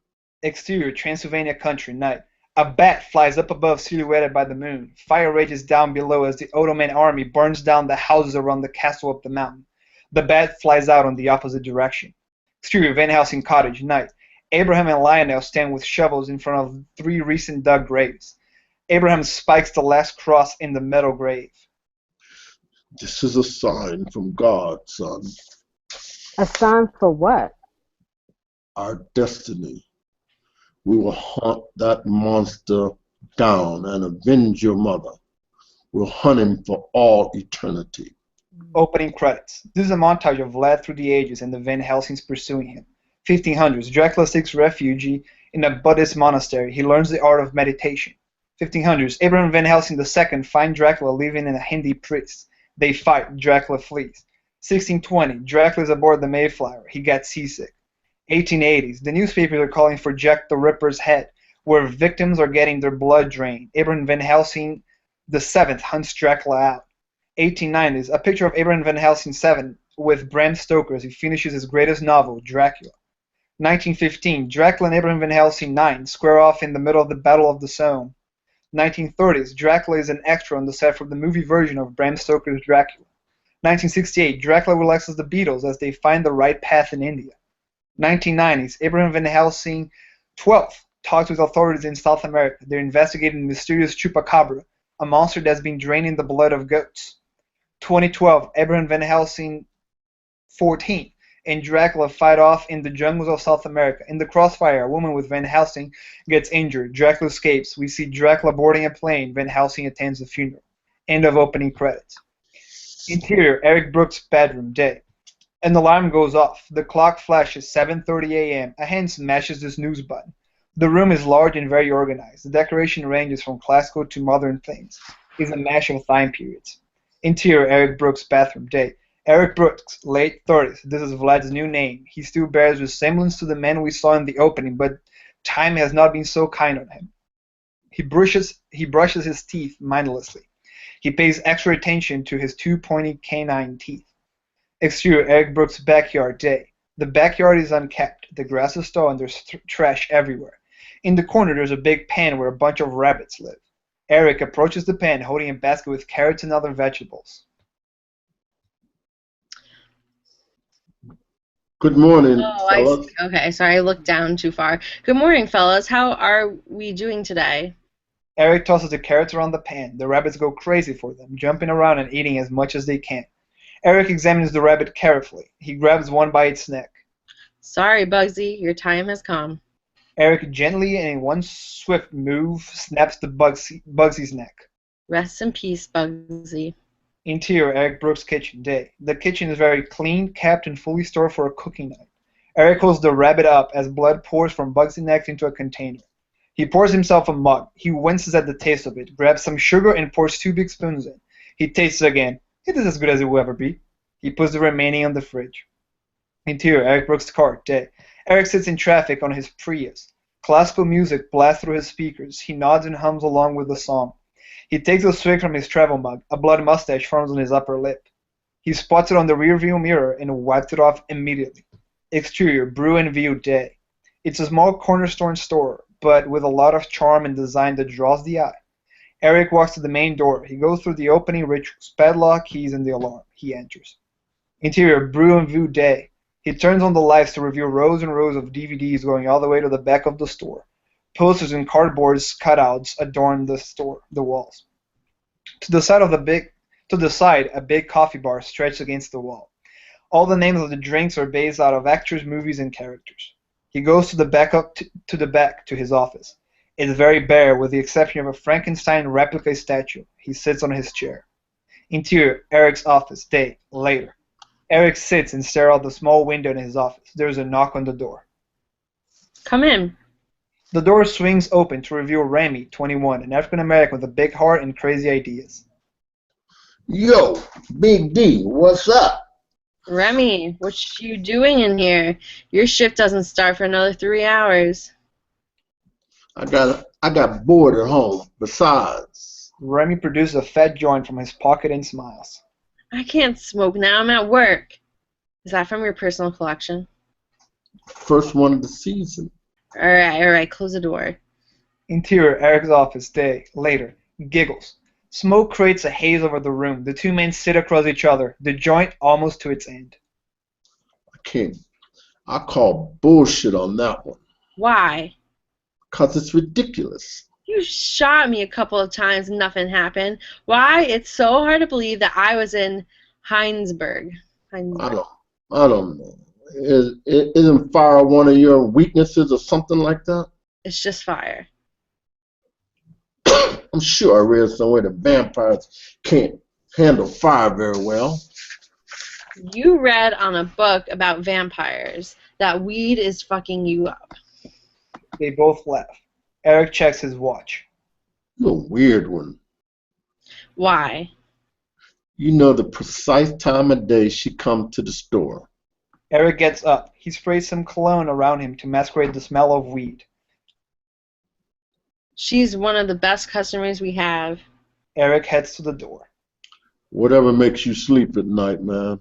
Exterior, Transylvania country, night. A bat flies up above, silhouetted by the moon. Fire rages down below as the Ottoman army burns down the houses around the castle up the mountain. The bat flies out on the opposite direction. Exterior, Van Helsing cottage, night. Abraham and Lionel stand with shovels in front of 3 recent dug graves. Abraham spikes the last cross in the metal grave. This is a sign from God, son. A sign for what? Our destiny. We will hunt that monster down and avenge your mother. We'll hunt him for all eternity. Opening credits. This is a montage of Vlad through the ages and the Van Helsings pursuing him. 1500s. Dracula seeks refuge in a Buddhist monastery. He learns the art of meditation. 1500s. Abraham Van Helsing II finds Dracula living in a Hindi priest. They fight. Dracula flees. 1620. Dracula is aboard the Mayflower. He gets seasick. 1880s. The newspapers are calling for Jack the Ripper's head, where victims are getting their blood drained. Abraham Van Helsing VII hunts Dracula out. 1890s. A picture of Abraham Van Helsing VII with Bram Stoker as he finishes his greatest novel, Dracula. 1915. Dracula and Abraham Van Helsing IX square off in the middle of the Battle of the Somme. 1930s. Dracula is an extra on the set for the movie version of Bram Stoker's Dracula. 1968. Dracula relaxes the Beatles as they find the right path in India. 1990s. Abraham Van Helsing XII talks with authorities in South America. They're investigating the mysterious chupacabra, a monster that's been draining the blood of goats. 2012. Abraham Van Helsing XIV and Dracula fight off in the jungles of South America. In the crossfire, a woman with Van Helsing gets injured. Dracula escapes. We see Dracula boarding a plane. Van Helsing attends the funeral. End of opening credits. Interior, Eric Brooks' bedroom, day. An alarm goes off. The clock flashes 7:30 a.m. A hand smashes the snooze button. The room is large and very organized. The decoration ranges from classical to modern themes. It's a mash of time periods. Interior, Eric Brooks' bathroom, day. Eric Brooks, late 30s. This is Vlad's new name. He still bears resemblance to the man we saw in the opening, but time has not been so kind on him. He brushes his teeth mindlessly. He pays extra attention to his 2 pointy canine teeth. Exterior, Eric Brooks' backyard, day. The backyard is unkept. The grass is tall and there's trash everywhere. In the corner, there's a big pen where a bunch of rabbits live. Eric approaches the pen holding a basket with carrots and other vegetables. Good morning, Oh, fellas. okay, sorry, I looked down too far. Good morning, fellas. How are we doing today? Eric tosses the carrots around the pan. The rabbits go crazy for them, jumping around and eating as much as they can. Eric examines the rabbit carefully. He grabs one by its neck. Sorry, Bugsy, your time has come. Eric gently and in one swift move snaps the Bugsy's neck. Rest in peace, Bugsy. Interior, Eric Brooks' kitchen, day. The kitchen is very clean, kept, and fully stored for a cooking night. Eric holds the rabbit up as blood pours from Bugsy's neck into a container. He pours himself a mug. He winces at the taste of it, grabs some sugar, and pours 2 big spoons in. He tastes again. It is as good as it will ever be. He puts the remaining on the fridge. Interior, Eric Brooks' car, day. Eric sits in traffic on his Prius. Classical music blasts through his speakers. He nods and hums along with the song. He takes a swig from his travel mug. A blood mustache forms on his upper lip. He spots it on the rearview mirror and wipes it off immediately. Exterior, Brew and View, day. It's a small corner store, but with a lot of charm and design that draws the eye. Eric walks to the main door. He goes through the opening rituals, padlock, keys, and the alarm. He enters. Interior, Brew and View, day. He turns on the lights to reveal rows and rows of DVDs going all the way to the back of the store. Posters and cardboard cutouts adorn the walls. To the side, a big coffee bar stretched against the wall. All the names of the drinks are based out of actors, movies, and characters. He goes to the back to his office. It is very bare, with the exception of a Frankenstein replica statue. He sits on his chair. Interior, Eric's office, day, later. Eric sits and stares out the small window in his office. There is a knock on the door. Come in. The door swings open to reveal Remy, 21, an African-American with a big heart and crazy ideas. Yo, Big D, what's up? Remy, what you doing in here? Your shift doesn't start for another 3 hours. I got bored at home. Besides, Remy produces a fat joint from his pocket and smiles. I can't smoke now. I'm at work. Is that from your personal collection? first one of the season. All right. Close the door. Interior, Eric's office, day, later. Giggles. Smoke creates a haze over the room. The two men sit across each other, the joint almost to its end. I call bullshit on that one. Why? Because it's ridiculous. You shot me a couple of times and nothing happened. Why? It's so hard to believe that I was in Heinsberg. I don't know. Isn't fire one of your weaknesses or something like that? It's just fire. I'm sure I read somewhere that vampires can't handle fire very well. You read on a book about vampires that weed is fucking you up. They both laugh. Eric checks his watch. You're a weird one. Why? You know the precise time of day she comes to the store. Eric gets up. He sprays some cologne around him to masquerade the smell of weed. She's one of the best customers we have. Eric heads to the door. Whatever makes you sleep at night, man.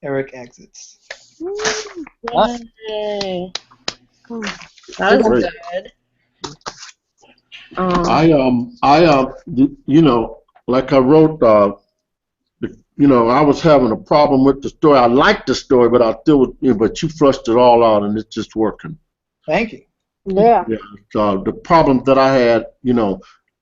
Eric exits. Yay. That was Great. good. Like I wrote, I was having a problem with the story. I liked the story, but but you flushed it all out, and it's just working. Thank you. Yeah. Yeah. The problems that I had,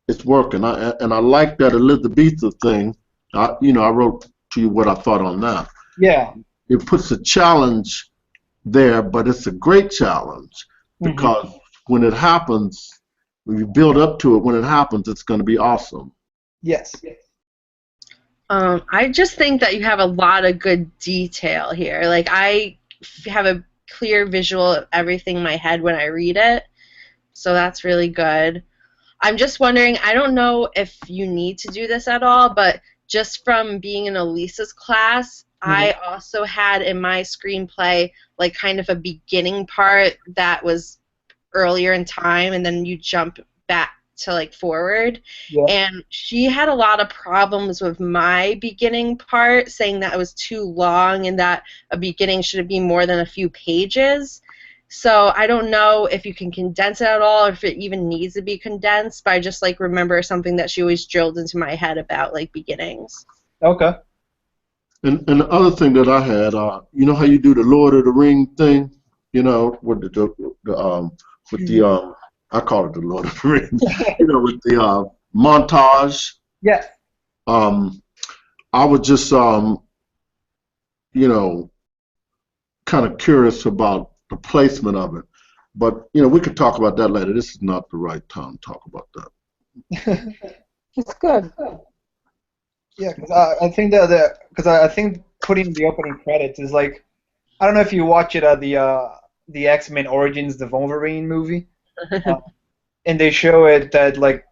it's working. I like that Elizabetha thing. I wrote to you what I thought on that. Yeah. It puts a challenge there, but it's a great challenge because when it happens, when you build up to it, when it happens, it's going to be awesome. Yes. I just think that you have a lot of good detail here. Like, I have a clear visual of everything in my head when I read it, so that's really good. I'm just wondering, I don't know if you need to do this at all, but just from being in Elisa's class, I also had in my screenplay like kind of a beginning part that was earlier in time, and then you jump back to like forward. Yeah. And she had a lot of problems with my beginning part, saying that it was too long and that a beginning should be more than a few pages. So I don't know if you can condense it at all, or if it even needs to be condensed, but I just like remember something that she always drilled into my head about like beginnings. Okay. And the other thing that I had, you know how you do the Lord of the Ring thing, with I call it the Lord of the Rings, with the montage. Yes. I was just, kind of curious about the placement of it, but we could talk about that later. This is not the right time to talk about that. It's good. Yeah, because I think I think putting the opening credits is like, I don't know if you watch it the X-Men Origins, the Wolverine movie, and they show it that like,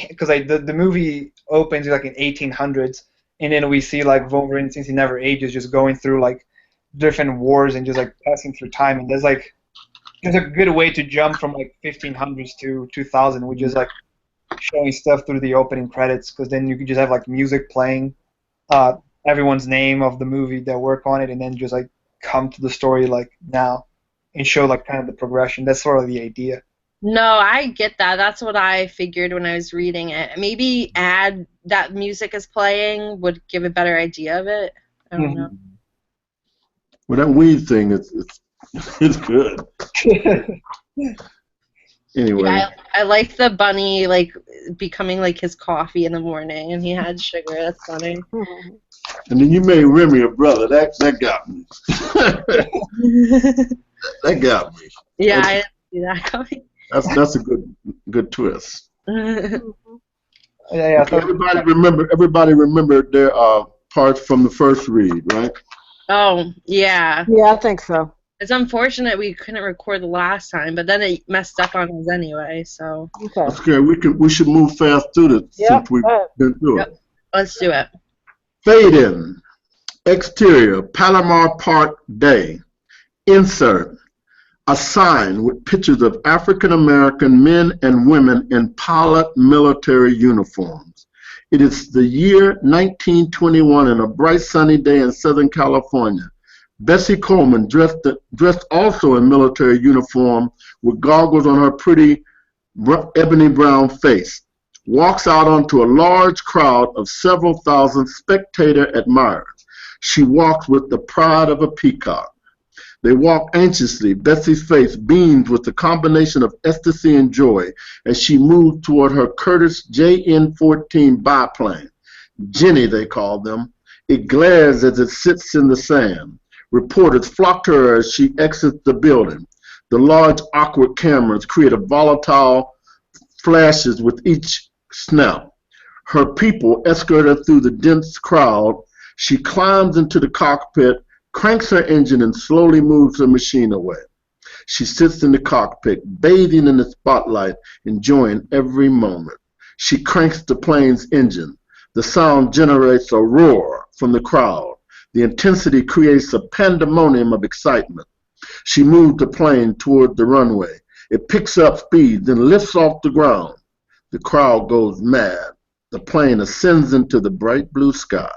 because the movie opens like in 1800s, and then we see like Wolverine, since he never ages, just going through like different wars and just like passing through time, and there's a good way to jump from like 1500s to 2000, which is like showing stuff through the opening credits, because then you can just have like music playing, everyone's name of the movie that work on it, and then just like come to the story like now and show like kind of the progression. That's sort of the idea. No, I get that. That's what I figured when I was reading it. Maybe add that music is playing would give a better idea of it. I don't know. Well, that weed thing, it's good. Anyway. Yeah, I like the bunny like becoming like his coffee in the morning, and he had sugar. That's funny. And then you made Remy a brother. That got me. That got me. Yeah, I didn't see that coming. That's a good twist. Yeah, Okay, everybody remember their parts from the first read, right? Oh, yeah. Yeah, I think so. It's unfortunate we couldn't record the last time, but then it messed up on us anyway, so. Okay. That's good. We should move fast through this since we've been through it. Let's do it. Fade in. Exterior, Palomar Park Day. Insert. A sign with pictures of African American men and women in pilot military uniforms. It is the year 1921 and a bright sunny day in Southern California. Bessie Coleman, dressed also in military uniform with goggles on her pretty ebony brown face, walks out onto a large crowd of several thousand spectator admirers. She walks with the pride of a peacock. They walk anxiously. Bessie's face beamed with the combination of ecstasy and joy as she moved toward her Curtiss JN-14 biplane. Jenny, they call them. It glares as it sits in the sand. Reporters flock to her as she exits the building. The large, awkward cameras create a volatile flashes with each snap. Her people escort her through the dense crowd. She climbs into the cockpit, cranks her engine, and slowly moves her machine away. She sits in the cockpit, bathing in the spotlight, enjoying every moment. She cranks the plane's engine. The sound generates a roar from the crowd. The intensity creates a pandemonium of excitement. She moved the plane toward the runway. It picks up speed, then lifts off the ground. The crowd goes mad. The plane ascends into the bright blue sky.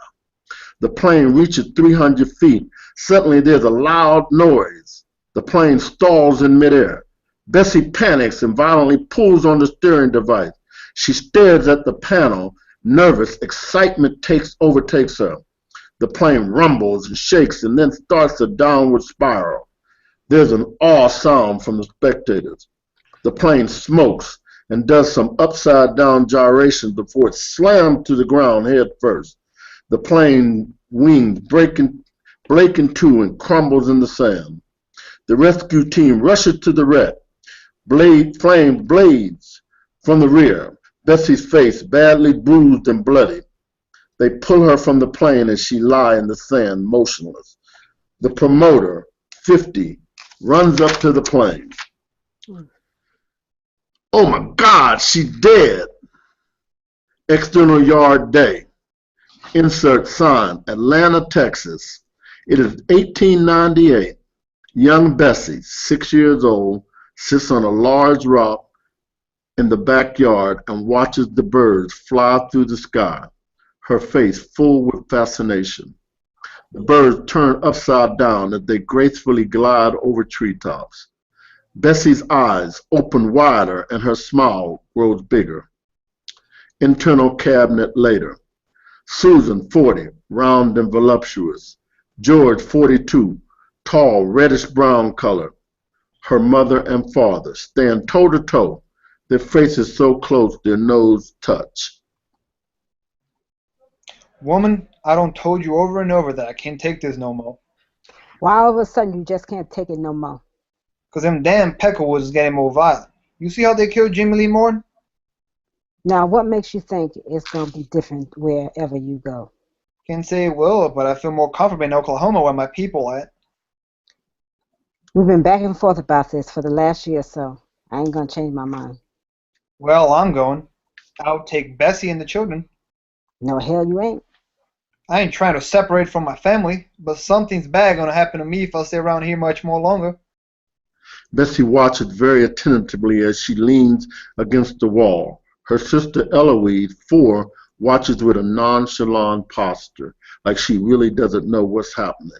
The plane reaches 300 feet. Suddenly there's a loud noise. The plane stalls in midair. Bessie panics and violently pulls on the steering device. She stares at the panel. Nervous, excitement overtakes her. The plane rumbles and shakes and then starts a downward spiral. There's an awe sound from the spectators. The plane smokes and does some upside-down gyrations before it slams to the ground head first. The plane wings break in two and crumbles in the sand. The rescue team rushes to the wreck. Flame blades from the rear. Bessie's face badly bruised and bloody. They pull her from the plane as she lies in the sand, motionless. The promoter, 50, runs up to the plane. Oh my God, she's dead. External Yard Day. Insert sign, Atlanta, Texas. It is 1898. Young Bessie, 6 years old, sits on a large rock in the backyard and watches the birds fly through the sky, her face full with fascination. The birds turn upside down as they gracefully glide over treetops. Bessie's eyes open wider and her smile grows bigger. Internal cabinet later. Susan, 40, round and voluptuous. George, 42, tall, reddish-brown color. Her mother and father stand toe-to-toe, their faces so close their noses touch. Woman, I done told you over and over that I can't take this no more. Why all of a sudden you just can't take it no more? 'Cause them damn Peckerwoods is getting more violent. You see how they killed Jimmy Lee Morton? Now, what makes you think it's going to be different wherever you go? Can't say it will, but I feel more comfortable in Oklahoma where my people are at. We've been back and forth about this for the last year or so. I ain't going to change my mind. Well, I'm going. I'll take Bessie and the children. No, hell you ain't. I ain't trying to separate from my family, but something's bad gonna happen to me if I stay around here much more longer. Bessie watches very attentively as she leans against the wall. Her sister Eloise, 4, watches with a nonchalant posture, like she really doesn't know what's happening.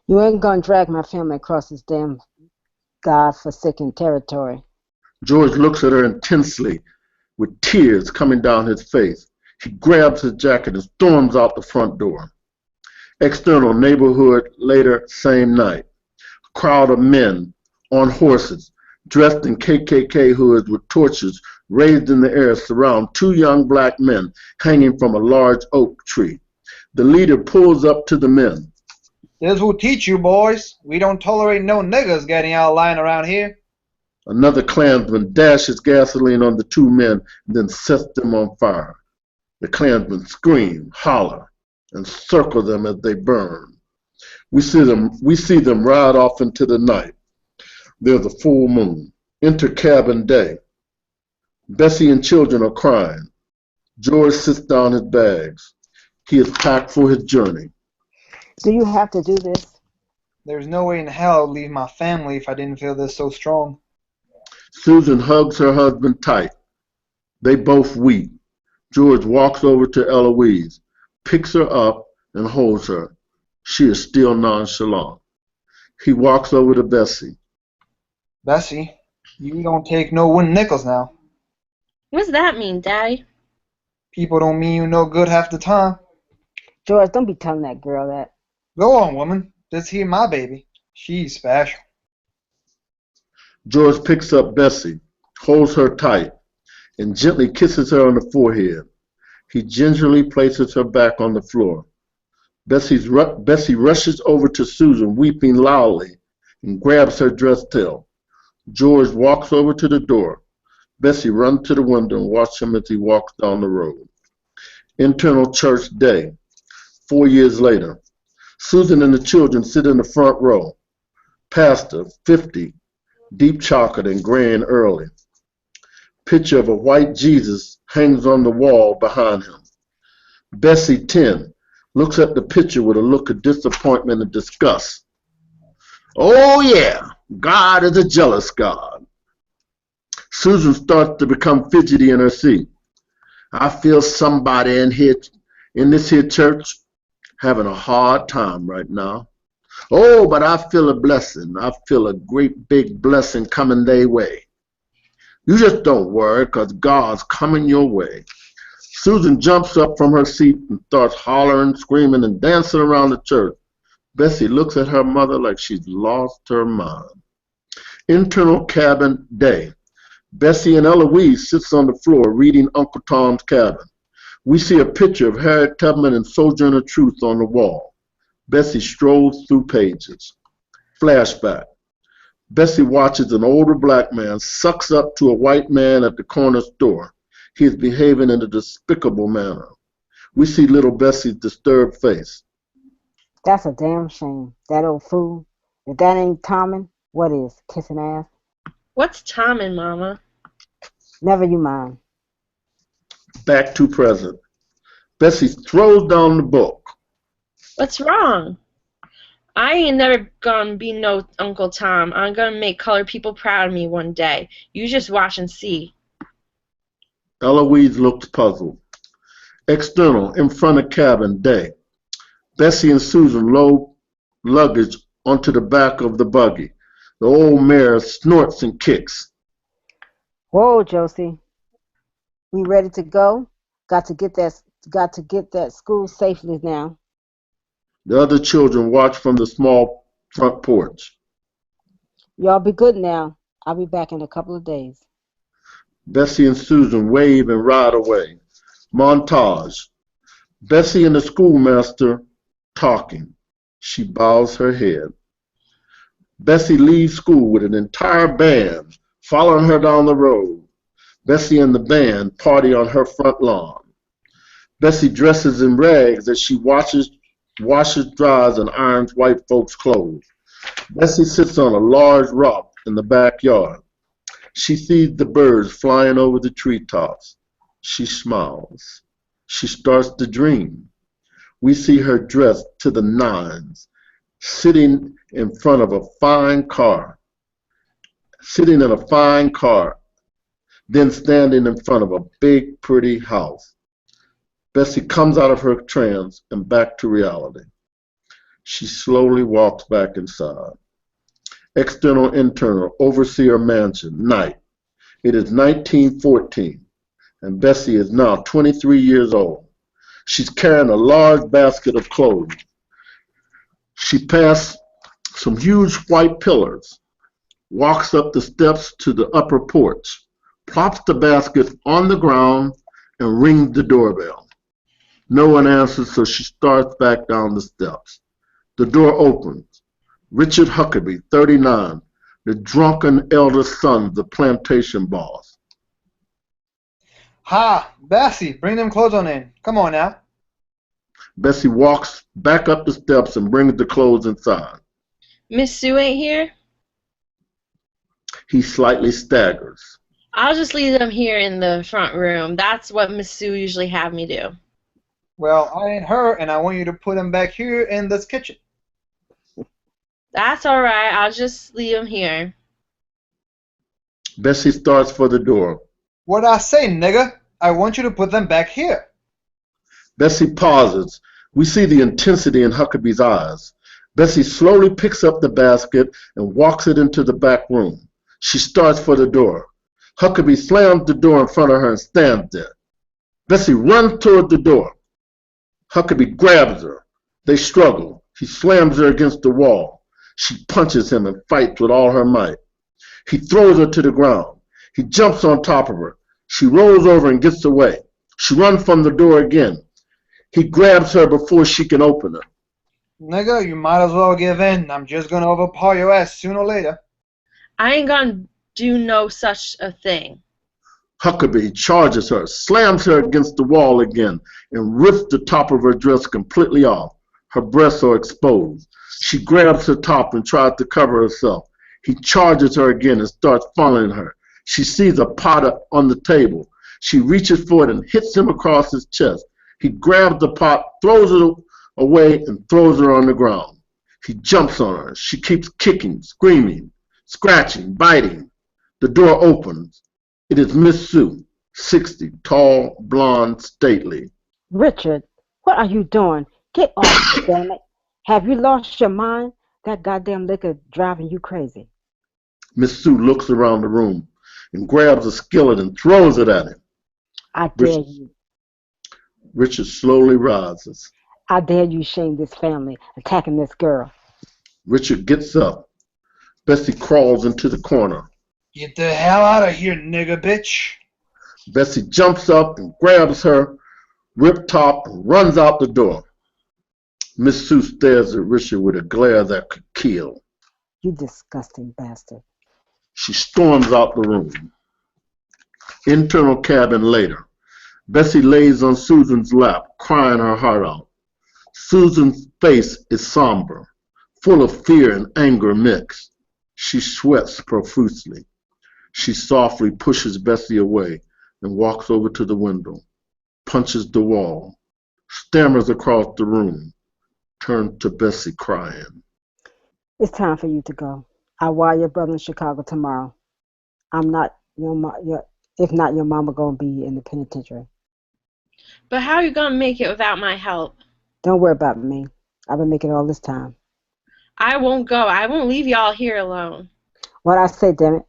You ain't going to drag my family across this damn God-forsaken territory. George looks at her intensely, with tears coming down his face. He grabs his jacket and storms out the front door. External neighborhood later, same night. A crowd of men on horses, dressed in KKK hoods with torches raised in the air, surround 2 young black men hanging from a large oak tree. The leader pulls up to the men. This will teach you, boys. We don't tolerate no niggers getting out of line around here. Another Klansman dashes gasoline on the two men and then sets them on fire. The Klansmen scream, holler, and circle them as they burn. We see them ride off into the night. There's a full moon. Enter cabin day. Bessie and children are crying. George sits down his bags. He is packed for his journey. Do you have to do this? There's no way in hell I'd leave my family if I didn't feel this so strong. Susan hugs her husband tight. They both weep. George walks over to Eloise, picks her up, and holds her. She is still nonchalant. He walks over to Bessie. Bessie, you don't take no wooden nickels now. What does that mean, Daddy? People don't mean you no good half the time. George, don't be telling that girl that. Go on, woman. This here my baby. She's special. George picks up Bessie, holds her tight, and gently kisses her on the forehead. He gingerly places her back on the floor. Bessie rushes over to Susan, weeping loudly, and grabs her dress tail. George walks over to the door. Bessie runs to the window and watches him as he walks down the road. Internal church day. 4 years later. Susan and the children sit in the front row. Pastor, 50, deep chocolate and graying early. Picture of a white Jesus hangs on the wall behind him. Bessie, 10, looks at the picture with a look of disappointment and disgust. Oh yeah, God is a jealous God. Susan starts to become fidgety in her seat. I feel somebody in this here church having a hard time right now. Oh, but I feel a blessing. I feel a great big blessing coming their way. You just don't worry, because God's coming your way. Susan jumps up from her seat and starts hollering, screaming, and dancing around the church. Bessie looks at her mother like she's lost her mind. Internal cabin day. Bessie and Eloise sits on the floor reading Uncle Tom's Cabin. We see a picture of Harriet Tubman and Sojourner Truth on the wall. Bessie strolls through pages. Flashback. Bessie watches an older black man sucks up to a white man at the corner store. He is behaving in a despicable manner. We see little Bessie's disturbed face. That's a damn shame. That old fool. If that ain't Tommen, what is? Kissing ass? What's Tommen, Mama? Never you mind. Back to present. Bessie throws down the book. What's wrong? I ain't never gonna be no Uncle Tom. I'm gonna make colored people proud of me one day. You just watch and see. Eloise looks puzzled. External, in front of cabin, day. Bessie and Susan load luggage onto the back of the buggy. The old mare snorts and kicks. Whoa, Josie. We ready to go? Got to get that school safely now. The other children watch from the small front porch. Y'all be good now. I'll be back in a couple of days. Bessie and Susan wave and ride away. Montage. Bessie and the schoolmaster talking. She bows her head. Bessie leaves school with an entire band following her down the road. Bessie and the band party on her front lawn. Bessie dresses in rags as she washes, dries, and irons white folks' clothes. Bessie sits on a large rock in the backyard. She sees the birds flying over the treetops. She smiles. She starts to dream. We see her dressed to the nines, sitting in front of a fine car, sitting in a fine car, then standing in front of a big, pretty house. Bessie comes out of her trance and back to reality. She slowly walks back inside. External, internal, overseer mansion, night. It is 1914, and Bessie is now 23 years old. She's carrying a large basket of clothes. She passed some huge white pillars, walks up the steps to the upper porch, plops the basket on the ground, and rings the doorbell. No one answers, so she starts back down the steps. The door opens. Richard Huckabee, 39, the drunken eldest son of the plantation boss. Ha! Bessie, bring them clothes on in. Come on now. Bessie walks back up the steps and brings the clothes inside. Miss Sue ain't here? He slightly staggers. I'll just leave them here in the front room. That's what Miss Sue usually have me do. Well, I ain't her, and I want you to put them back here in this kitchen. That's all right. I'll just leave them here. Bessie starts for the door. What'd I say, nigga? I want you to put them back here. Bessie pauses. We see the intensity in Huckabee's eyes. Bessie slowly picks up the basket and walks it into the back room. She starts for the door. Huckabee slams the door in front of her and stands there. Bessie runs toward the door. Huckabee grabs her. They struggle. He slams her against the wall. She punches him and fights with all her might. He throws her to the ground. He jumps on top of her. She rolls over and gets away. She runs from the door again. He grabs her before she can open it. Nigga, you might as well give in. I'm just gonna overpower your ass sooner or later. I ain't gonna do no such a thing. Huckabee charges her, slams her against the wall again, and rips the top of her dress completely off. Her breasts are exposed. She grabs her top and tries to cover herself. He charges her again and starts following her. She sees a pot on the table. She reaches for it and hits him across his chest. He grabs the pot, throws it away, and throws her on the ground. He jumps on her. She keeps kicking, screaming, scratching, biting. The door opens. It is Miss Sue, 60, tall, blonde, stately. Richard, what are you doing? Get off, damn it. Have you lost your mind? That goddamn liquor driving you crazy. Miss Sue looks around the room and grabs a skillet and throws it at him. I dare you. Richard slowly rises. I dare you shame this family, attacking this girl. Richard gets up. Bessie crawls into the corner. Get the hell out of here, nigga bitch. Bessie jumps up and grabs her ripped top and runs out the door. Miss Sue stares at Richard with a glare that could kill. You disgusting bastard. She storms out the room. Internal cabin later. Bessie lays on Susan's lap, crying her heart out. Susan's face is somber, full of fear and anger mixed. She sweats profusely. She softly pushes Bessie away and walks over to the window, punches the wall, stammers across the room, turns to Bessie crying. It's time for you to go. I'll wire your brother in Chicago tomorrow. I'm not if not, your mama gonna be in the penitentiary. But how are you gonna make it without my help? Don't worry about me. I've been making it all this time. I won't go. I won't leave y'all here alone. What I say, damn it.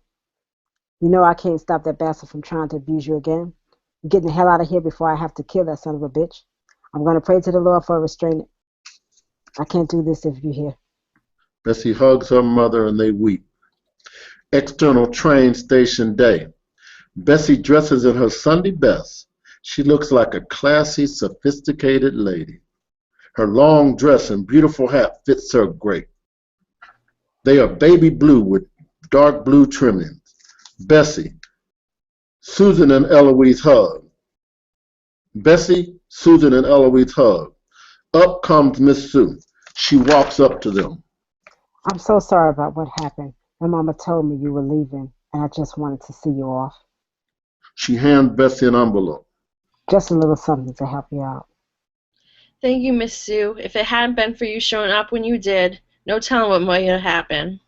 You know I can't stop that bastard from trying to abuse you again. You're getting the hell out of here before I have to kill that son of a bitch. I'm gonna pray to the Lord for a restraint. I can't do this if you're here. Bessie hugs her mother and they weep. External train station day. Bessie dresses in her Sunday best. She looks like a classy, sophisticated lady. Her long dress and beautiful hat fits her great. They are baby blue with dark blue trimmings. Bessie, Susan and Eloise hug. Bessie, Susan and Eloise hug. Up comes Miss Sue. She walks up to them. I'm so sorry about what happened. My mama told me you were leaving, and I just wanted to see you off. She hands Bessie an envelope. Just a little something to help you out. Thank you, Miss Sue. If it hadn't been for you showing up when you did, no telling what might have happened.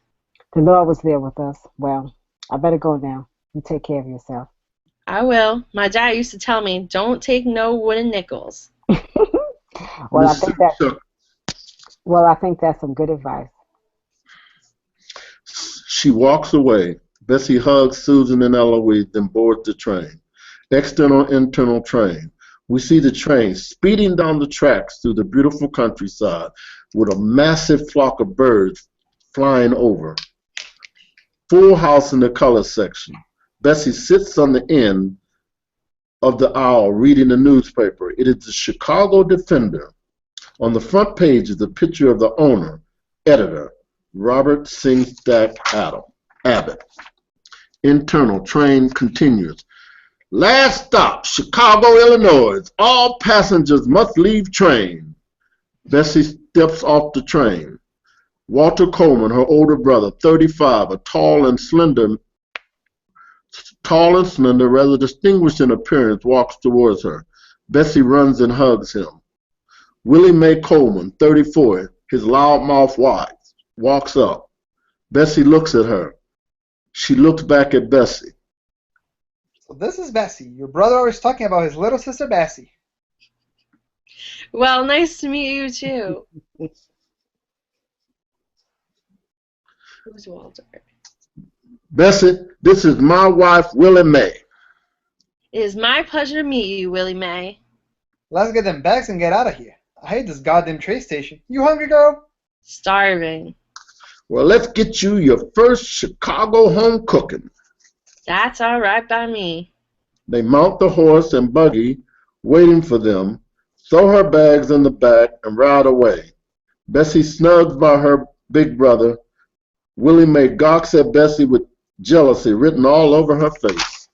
The Lord was there with us. Well, I better go now. You take care of yourself. I will. My dad used to tell me, don't take no wooden nickels. Well, I think that's some good advice. She walks away. Bessie hugs Susan and Eloise, then boards the train. External, internal train. We see the train speeding down the tracks through the beautiful countryside with a massive flock of birds flying over. Full house in the color section. Bessie sits on the end of the aisle reading the newspaper. It is the Chicago Defender. On the front page is a picture of the owner, editor, Robert Singstack Abbott. Internal train continues. Last stop, Chicago, Illinois. All passengers must leave train. Bessie steps off the train. Walter Coleman, her older brother, 35, a tall and slender, rather distinguished in appearance, walks towards her. Bessie runs and hugs him. Willie Mae Coleman, 34, his loud mouth wide, walks up. Bessie looks at her. She looks back at Bessie. So this is Bessie. Your brother was talking about his little sister Bessie. Well, nice to meet you too. Who's Walter? Bessie, this is my wife, Willie Mae. It is my pleasure to meet you, Willie Mae. Let's get them bags and get out of here. I hate this goddamn train station. You hungry, girl? Starving. Well, let's get you your first Chicago home cooking. That's all right by me. They mount the horse and buggy, waiting for them, throw her bags in the back, and ride away. Bessie snugs by her big brother. Willie Mae gawks at Bessie with jealousy written all over her face.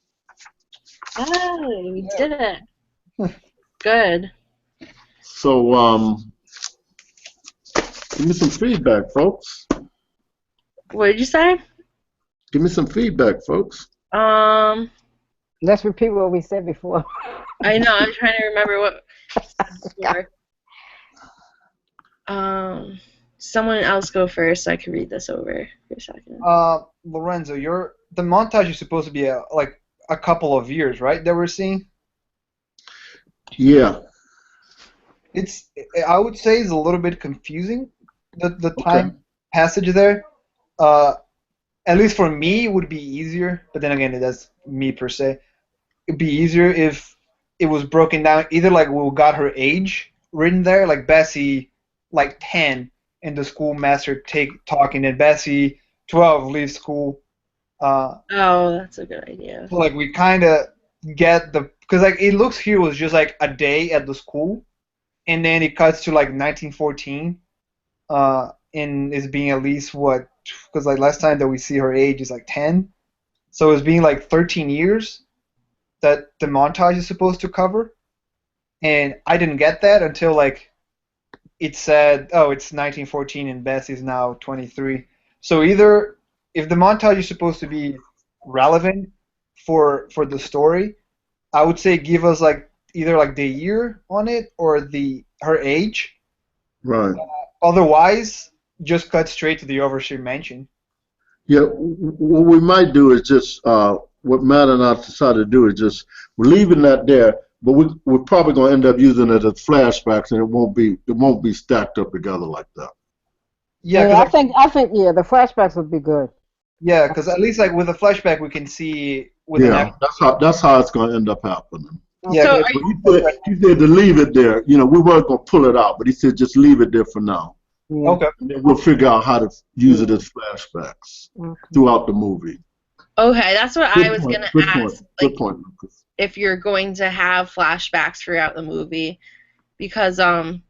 Oh, we did it. Good. So, give me some feedback, folks. What did you say? Give me some feedback, folks. Let's repeat what we said before. I know, I'm trying to remember what before. Someone else go first so I can read this over for a second. Lorenzo, the montage is supposed to be like a couple of years, right? That we're seeing. Yeah. I would say it's a little bit confusing. The time passage there. At least for me, it would be easier. But then again, that's me per se. It'd be easier if it was broken down. Either like we got her age written there, like Bessie, like 10. And the schoolmaster talking, and Bessie, 12, leaves school. Oh, that's a good idea. So like we kind of get because like it looks here was just like a day at the school, and then it cuts to like 1914, and it's being at least what? Because like last time that we see her age is like 10, so it's being like 13 years that the montage is supposed to cover, and I didn't get that until like. It said, oh, it's 1914 and Bessie's now 23. So either, if the montage is supposed to be relevant for the story, I would say give us like either like the year on it or her age. Right. Otherwise, just cut straight to the overseer mansion. Yeah, what we might do is just, what Matt and I decided to do is just, we're leaving that there. But we're probably going to end up using it as flashbacks, and it won't be stacked up together like that. Yeah, I think the flashbacks would be good. Yeah, because at least like with a flashback, we can see. That's how it's going to end up happening. Yeah, So he said to leave it there. You know, we weren't going to pull it out, but he said just leave it there for now. Yeah. okay. And then we'll figure out how to use it as flashbacks throughout the movie. Okay, that's what I was going to ask. Good point, Lucas. If you're going to have flashbacks throughout the movie, because I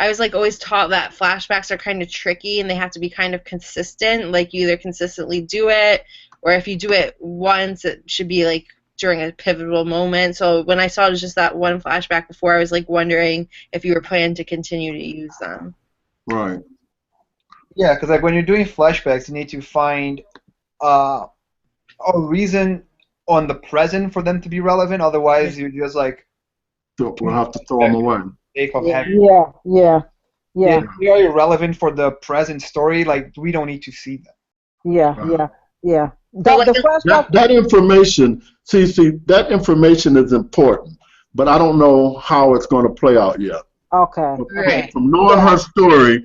was like always taught that flashbacks are kind of tricky and they have to be kind of consistent. Like you either consistently do it, or if you do it once, it should be like during a pivotal moment. So when I saw just that one flashback before, I was like wondering if you were planning to continue to use them. Right. Yeah, because like when you're doing flashbacks, you need to find a reason on the present for them to be relevant. Otherwise, you just like We'll have to throw them away. Yeah. If they are irrelevant for the present story, like we don't need to see them. Yeah. The flashback. That information, see, that information is important, but I don't know how it's going to play out yet. Okay. Right. From knowing her story,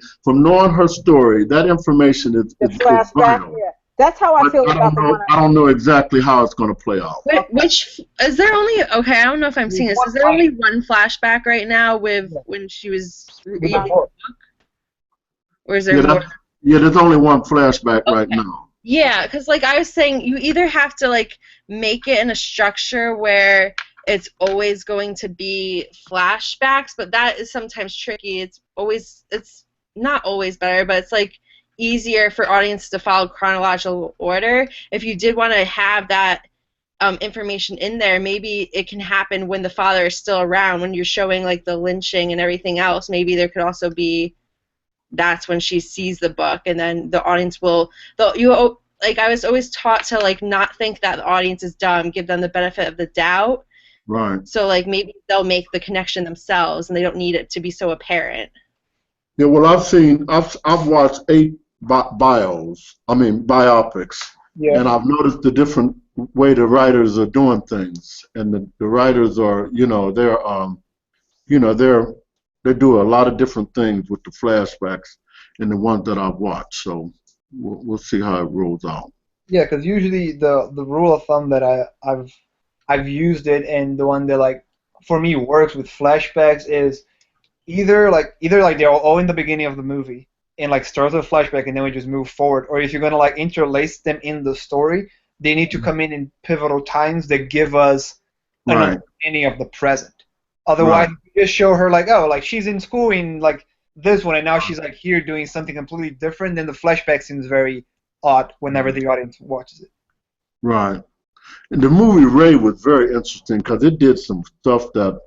that information is flashback. vital. Yeah. That's how I feel about the one. I don't know exactly how it's going to play out. Which is there only? Okay, I don't know if I'm seeing this. Is there only one flashback right now with when she was reading the book, or is there more? Yeah, there's only one flashback right now. Yeah, because like I was saying, you either have to like make it in a structure where it's always going to be flashbacks, but that is sometimes tricky. It's not always better, but it's like easier for audience to follow chronological order. If you did want to have that information in there, maybe it can happen when the father is still around, when you're showing like the lynching and everything else. Maybe there could also be that's when she sees the book, and then the audience will like I was always taught to like not think that the audience is dumb, give them the benefit of the doubt. Right. So like maybe they'll make the connection themselves and they don't need it to be so apparent. Yeah, well, I've watched 8 biopics, Yeah. and I've noticed the different way the writers are doing things, and the writers are, they do a lot of different things with the flashbacks in the ones that I've watched. So we'll see how it rolls out. Yeah, because usually the rule of thumb that I've used it, and the one that like for me works with flashbacks is either like they're all in the beginning of the movie and like start with a flashback and then we just move forward, or if you're gonna like interlace them in the story, they need to come in pivotal times that give us an Right. understanding of the present. Otherwise, Right. you just show her like, oh, like she's in school in like this one, and now she's like here doing something completely different. Then the flashback seems very odd whenever the audience watches it. Right. And the movie Ray was very interesting because it did some stuff that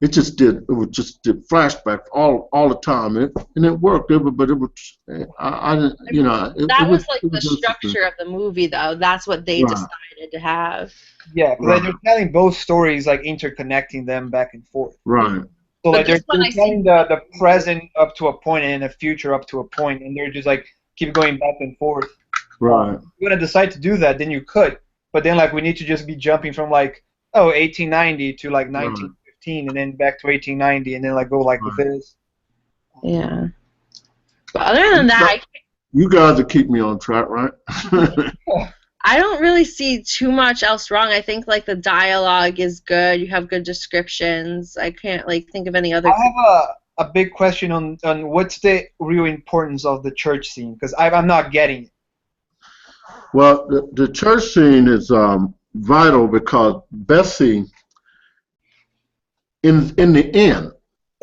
it did flashbacks all the time, and it worked. But it was I didn't, That was like it the was interesting. structure of the movie, though. That's what they Right. decided to have. Yeah, because Right. they're telling both stories, like interconnecting them back and forth. Right. So But like this one they're I see- telling the present up to a point and the future up to a point, and they're just like keep going back and forth. Right. If you're gonna decide to do that, then you could. But then like we need to just be jumping from like 1890 to like 1915, and then back to 1890, and then like go like with Right. this. Yeah. But other than that, You guys will keep me on track, right? I don't really see too much else wrong. I think like the dialogue is good. You have good descriptions. I can't like think of any other. I have a big question on what's the real importance of the church scene, because I'm not getting it. Well, the church scene is vital because Bessie, in the end,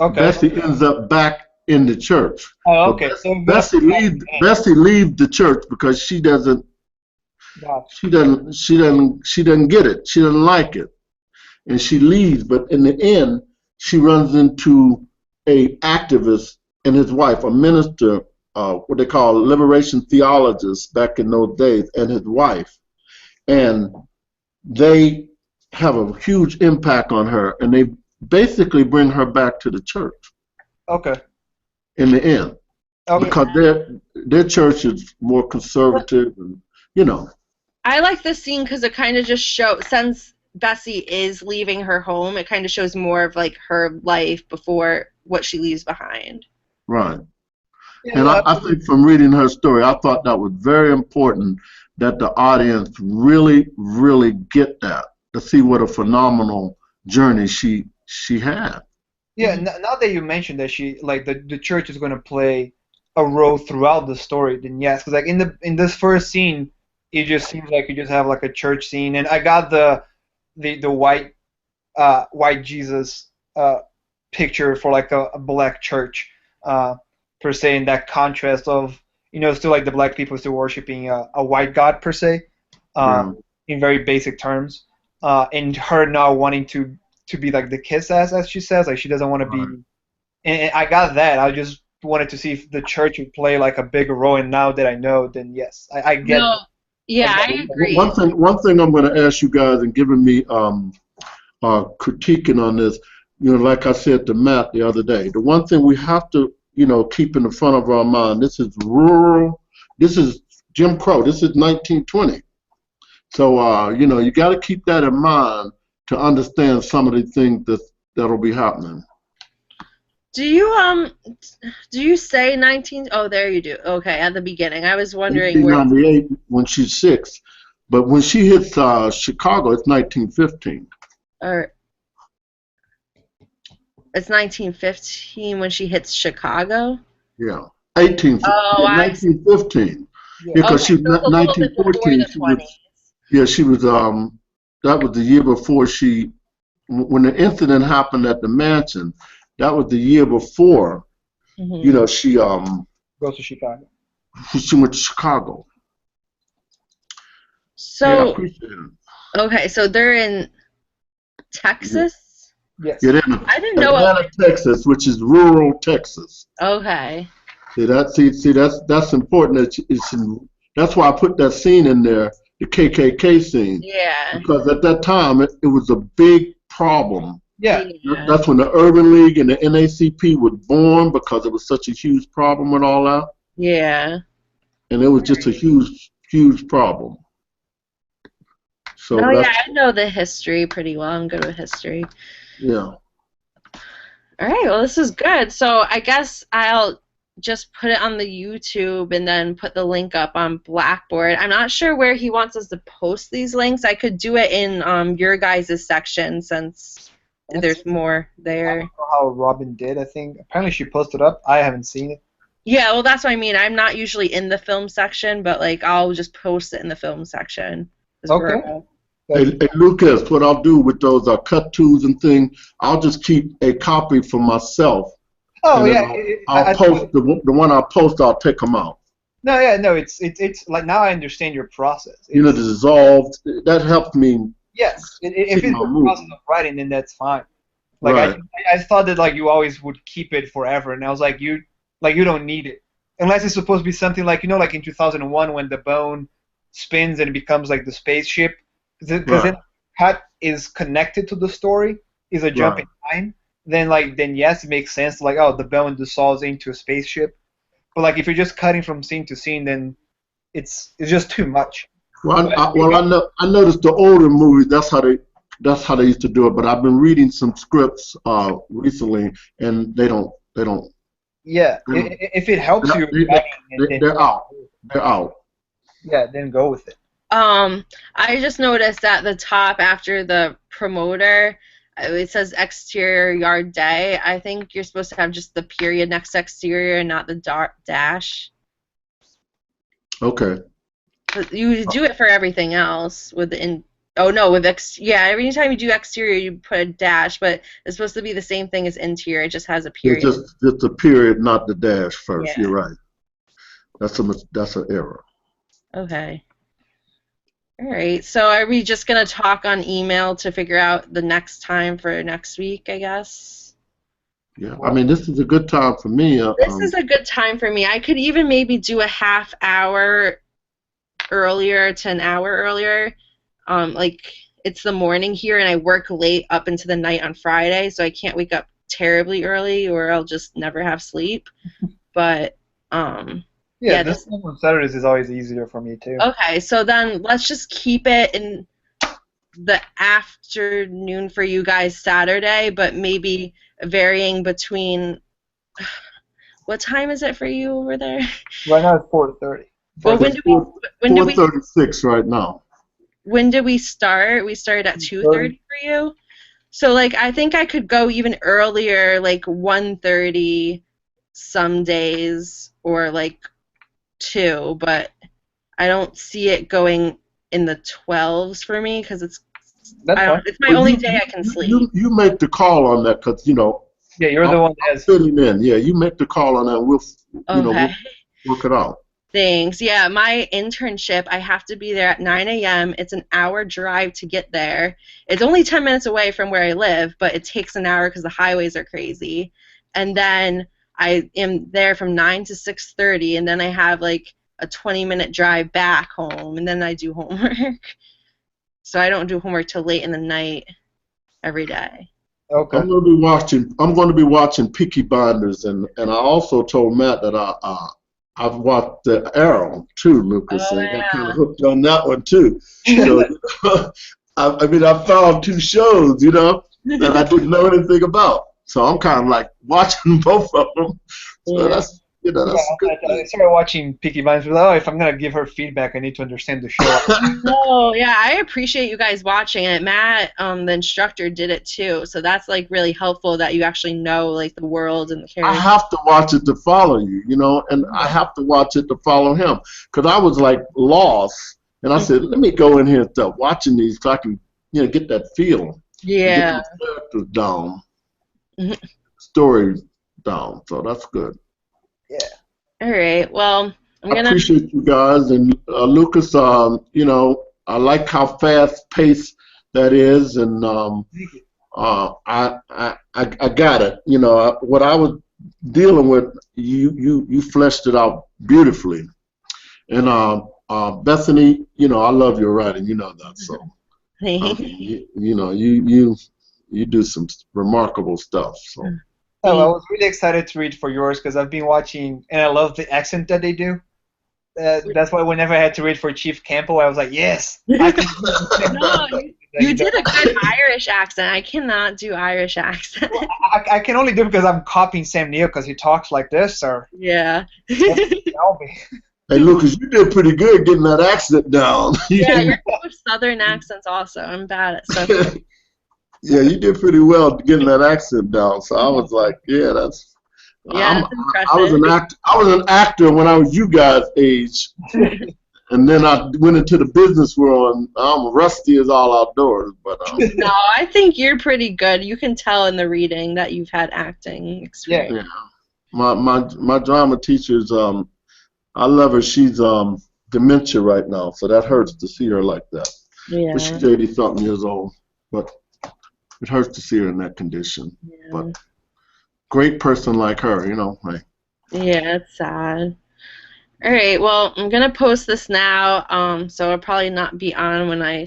Okay. Bessie ends up back in the church. Oh, okay. So Bessie leaves the church because she doesn't get it. She doesn't like it, and she leaves. But in the end, she runs into a activist and his wife, a minister, what they call liberation theologists back in those days, and his wife, and they have a huge impact on her, and they basically bring her back to the church Okay. in the end. Okay. Because their church is more conservative, and I like this scene because it kind of just shows, since Bessie is leaving her home, it kind of shows more of like her life before what she leaves behind. right. Yeah, And I think from reading her story, I thought that was very important that the audience really, really get that, to see what a phenomenal journey she had. Yeah, now that you mentioned that she like the church is going to play a role throughout the story, then yes, because like in this first scene, it just seems like you just have like a church scene, and I got the white Jesus picture for like a black church per se, in that contrast of still like the black people still worshiping a white God per se, in very basic terms, and her now wanting to be like the kiss as she says, like she doesn't want to be, and I got that. I just wanted to see if the church would play like a bigger role, and now that I know, then yes, I get No, it. yeah, I agree. One thing I'm going to ask you guys, and giving me critiquing on this, like I said to Matt the other day, the one thing we have to keep in the front of our mind, this is rural, this is Jim Crow, this is 1920. So you got to keep that in mind to understand some of the things that'll be happening. Do you say 19? Oh, there you do. Okay, at the beginning, I was wondering where. 1898 when she's 6, but when she hits Chicago, it's 1915. Or it's 1915 when she hits Chicago. Yeah, 1915. Yeah. Because Okay, she so it's a little bit before 1914. the 20s. She was that was the year before she when the incident happened at the mansion, that was the year before. Mhm. You know, she Goes to Chicago. she went to Chicago. Yeah, I So, appreciate it. okay, so they're in Texas? Yes. Yeah, they're in I didn't know Atlanta, Texas, which is rural Texas. Okay. See that's important. That's why I put that scene in there, the KKK scene, Yeah. because at that time it was a big problem. Yeah. Yeah. That's when the Urban League and the NACP was born, because it was such a huge problem with all that, Yeah. and it was just a huge problem. So No, yeah, that's I know the history pretty well. I'm good with history. yeah. All right, well, this is good. So I guess I'll just put it on the YouTube and then put the link up on Blackboard. I'm not sure where he wants us to post these links. I could do it in your guys' section since there's more I there. don't know how Robin did. I think apparently she posted up. I haven't seen it. Yeah, well, that's what I mean. I'm not usually in the film section, but like I'll just post it in the film section. as Okay. well. Hey, Lucas, what I'll do with those cut tools and things, I'll just keep a copy for myself. Oh And yeah. then I'll post the one I post. I'll take them out. No, yeah, no. It's like now I understand your process. You know, It's- the dissolved. That helps me. Yes, if See it's my the move. process of writing, then that's fine. Like Right. I thought that like you always would keep it forever, and I was like you don't need it unless it's supposed to be something like like in 2001 when the bone spins and it becomes like the spaceship, because Right. then cut is connected to the story, is a jump in time. Then yes, it makes sense. Like the bone dissolves into a spaceship, but like if you're just cutting from scene to scene, then it's just too much. Well, I noticed the older movies. That's how they used to do it. But I've been reading some scripts recently, and they don't. Yeah, Mm. if it helps you, They're out. They're out. yeah, then go with it. I just noticed at the top after the promoter, it says exterior yard day. I think you're supposed to have just the period next to exterior and not the dash. Okay. But you do it for everything else with the Oh no, with every time you do exterior you put a dash, but it's supposed to be the same thing as interior. It just has a period. It's just a period, not the dash first. Yeah. You're right. That's an error. Okay. All right. So are we just gonna talk on email to figure out the next time for next week, I guess? Yeah. I mean, this is a good time for me. This is a good time for me. I could even maybe do a half hour earlier to an hour earlier. Like it's the morning here and I work late up into the night on Friday, so I can't wake up terribly early or I'll just never have sleep. But Yeah, this one on Saturdays is always easier for me too. okay, so then let's just keep it in the afternoon for you guys Saturday, but maybe varying between what time is it for you over there? Right now it's 4:30. Well, when did we 4:36 right now. When did we start? We started at 2:30 for you. So like I think I could go even earlier, like 1:30 some days or like 2, but I don't see it going in the 12s for me because it's my only day I can sleep. You make the call on that because Yeah, you're the one that has. fitting in. Yeah, you make the call on that. And we'll Okay. we'll work it out. Thanks. Yeah, my internship, I have to be there at 9 a.m. It's an hour drive to get there. It's only 10 minutes away from where I live, but it takes an hour because the highways are crazy. And then I am there from 9 to 6:30, and then I have like a 20-minute drive back home, and then I do homework. So I don't do homework till late in the night every day. Okay. I'm going to be watching Peaky Blinders, and I also told Matt that I've watched the Arrow too, Lucas, Oh, and I got kind yeah. of hooked on that one too. So, I found 2 shows, that I didn't know anything about. So I'm kind of like watching both of them. So Yeah. that's a good I thing. started watching Peaky Blinders, but if I'm gonna give her feedback, I need to understand the show. No, yeah, I appreciate you guys watching it. Matt, the instructor, did it too, so that's like really helpful that you actually know like the world and the I characters. have to watch it to follow you, and I have to watch it to follow him. Because I was like lost, and I said, let me go in here and start watching these so I can, get that feel. Yeah. Get those characters down, Mhm. stories down. So that's good. All right. Well, I'm I gonna. appreciate you guys and Lucas. You know, I like how fast paced that is, and I got it. You know, what I was dealing with, you fleshed it out beautifully. And Bethany, you know, I love your writing. You know that. So I mean, you know, you do some remarkable stuff. So Oh, I was really excited to read for yours because I've been watching and I love the accent that they do. That's why whenever I had to read for Chief Campbell, I was like, yes, I can do the same No, thing you that did a does. good Irish accent. I cannot do Irish accent. I can only do it because I'm copying Sam Neill because he talks like this, or Yeah. tell me. hey, Lucas, you did pretty good getting that accent down. Yeah, you're good with Southern accents also. I'm bad at Southern. Yeah, you did pretty well getting that accent down. So I was like, yeah, that's. Yeah, I'm, it's I was impressive. an act. I was an actor when I was you guys' age, and then I went into the business world, and I'm rusty as all outdoors. But No, I think you're pretty good. You can tell in the reading that you've had acting experience. yeah, my drama teacher's I love her. She's dementia right now, so that hurts to see her like that. Yeah. But she's 80-something years old, but it hurts to see her in that condition. Yeah. But great person like her, you know. Like, Yeah, it's sad. All right, well, I'm gonna post this now, so I'll probably not be on when I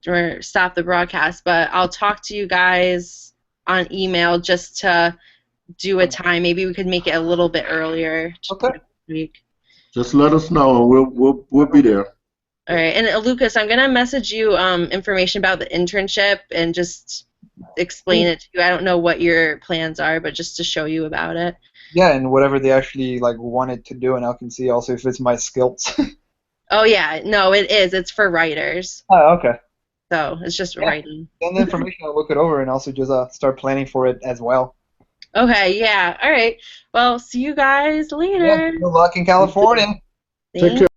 or stop the broadcast, but I'll talk to you guys on email just to do a time. Maybe we could make it a little bit earlier Okay. next week. just let us know, and we'll be there. All right, and Lucas, I'm gonna message you information about the internship and just explain it to you. I don't know what your plans are, but just to show you about it. Yeah, and whatever they actually like wanted to do, and I can see also if it's my skills. Oh yeah, no, it is. It's for writers, Oh, okay. so it's just Yeah. writing. Send the information, I'll look it over, and also just start planning for it as well. Okay, yeah. All right. Well, see you guys Yeah, later. good luck in California. Take care.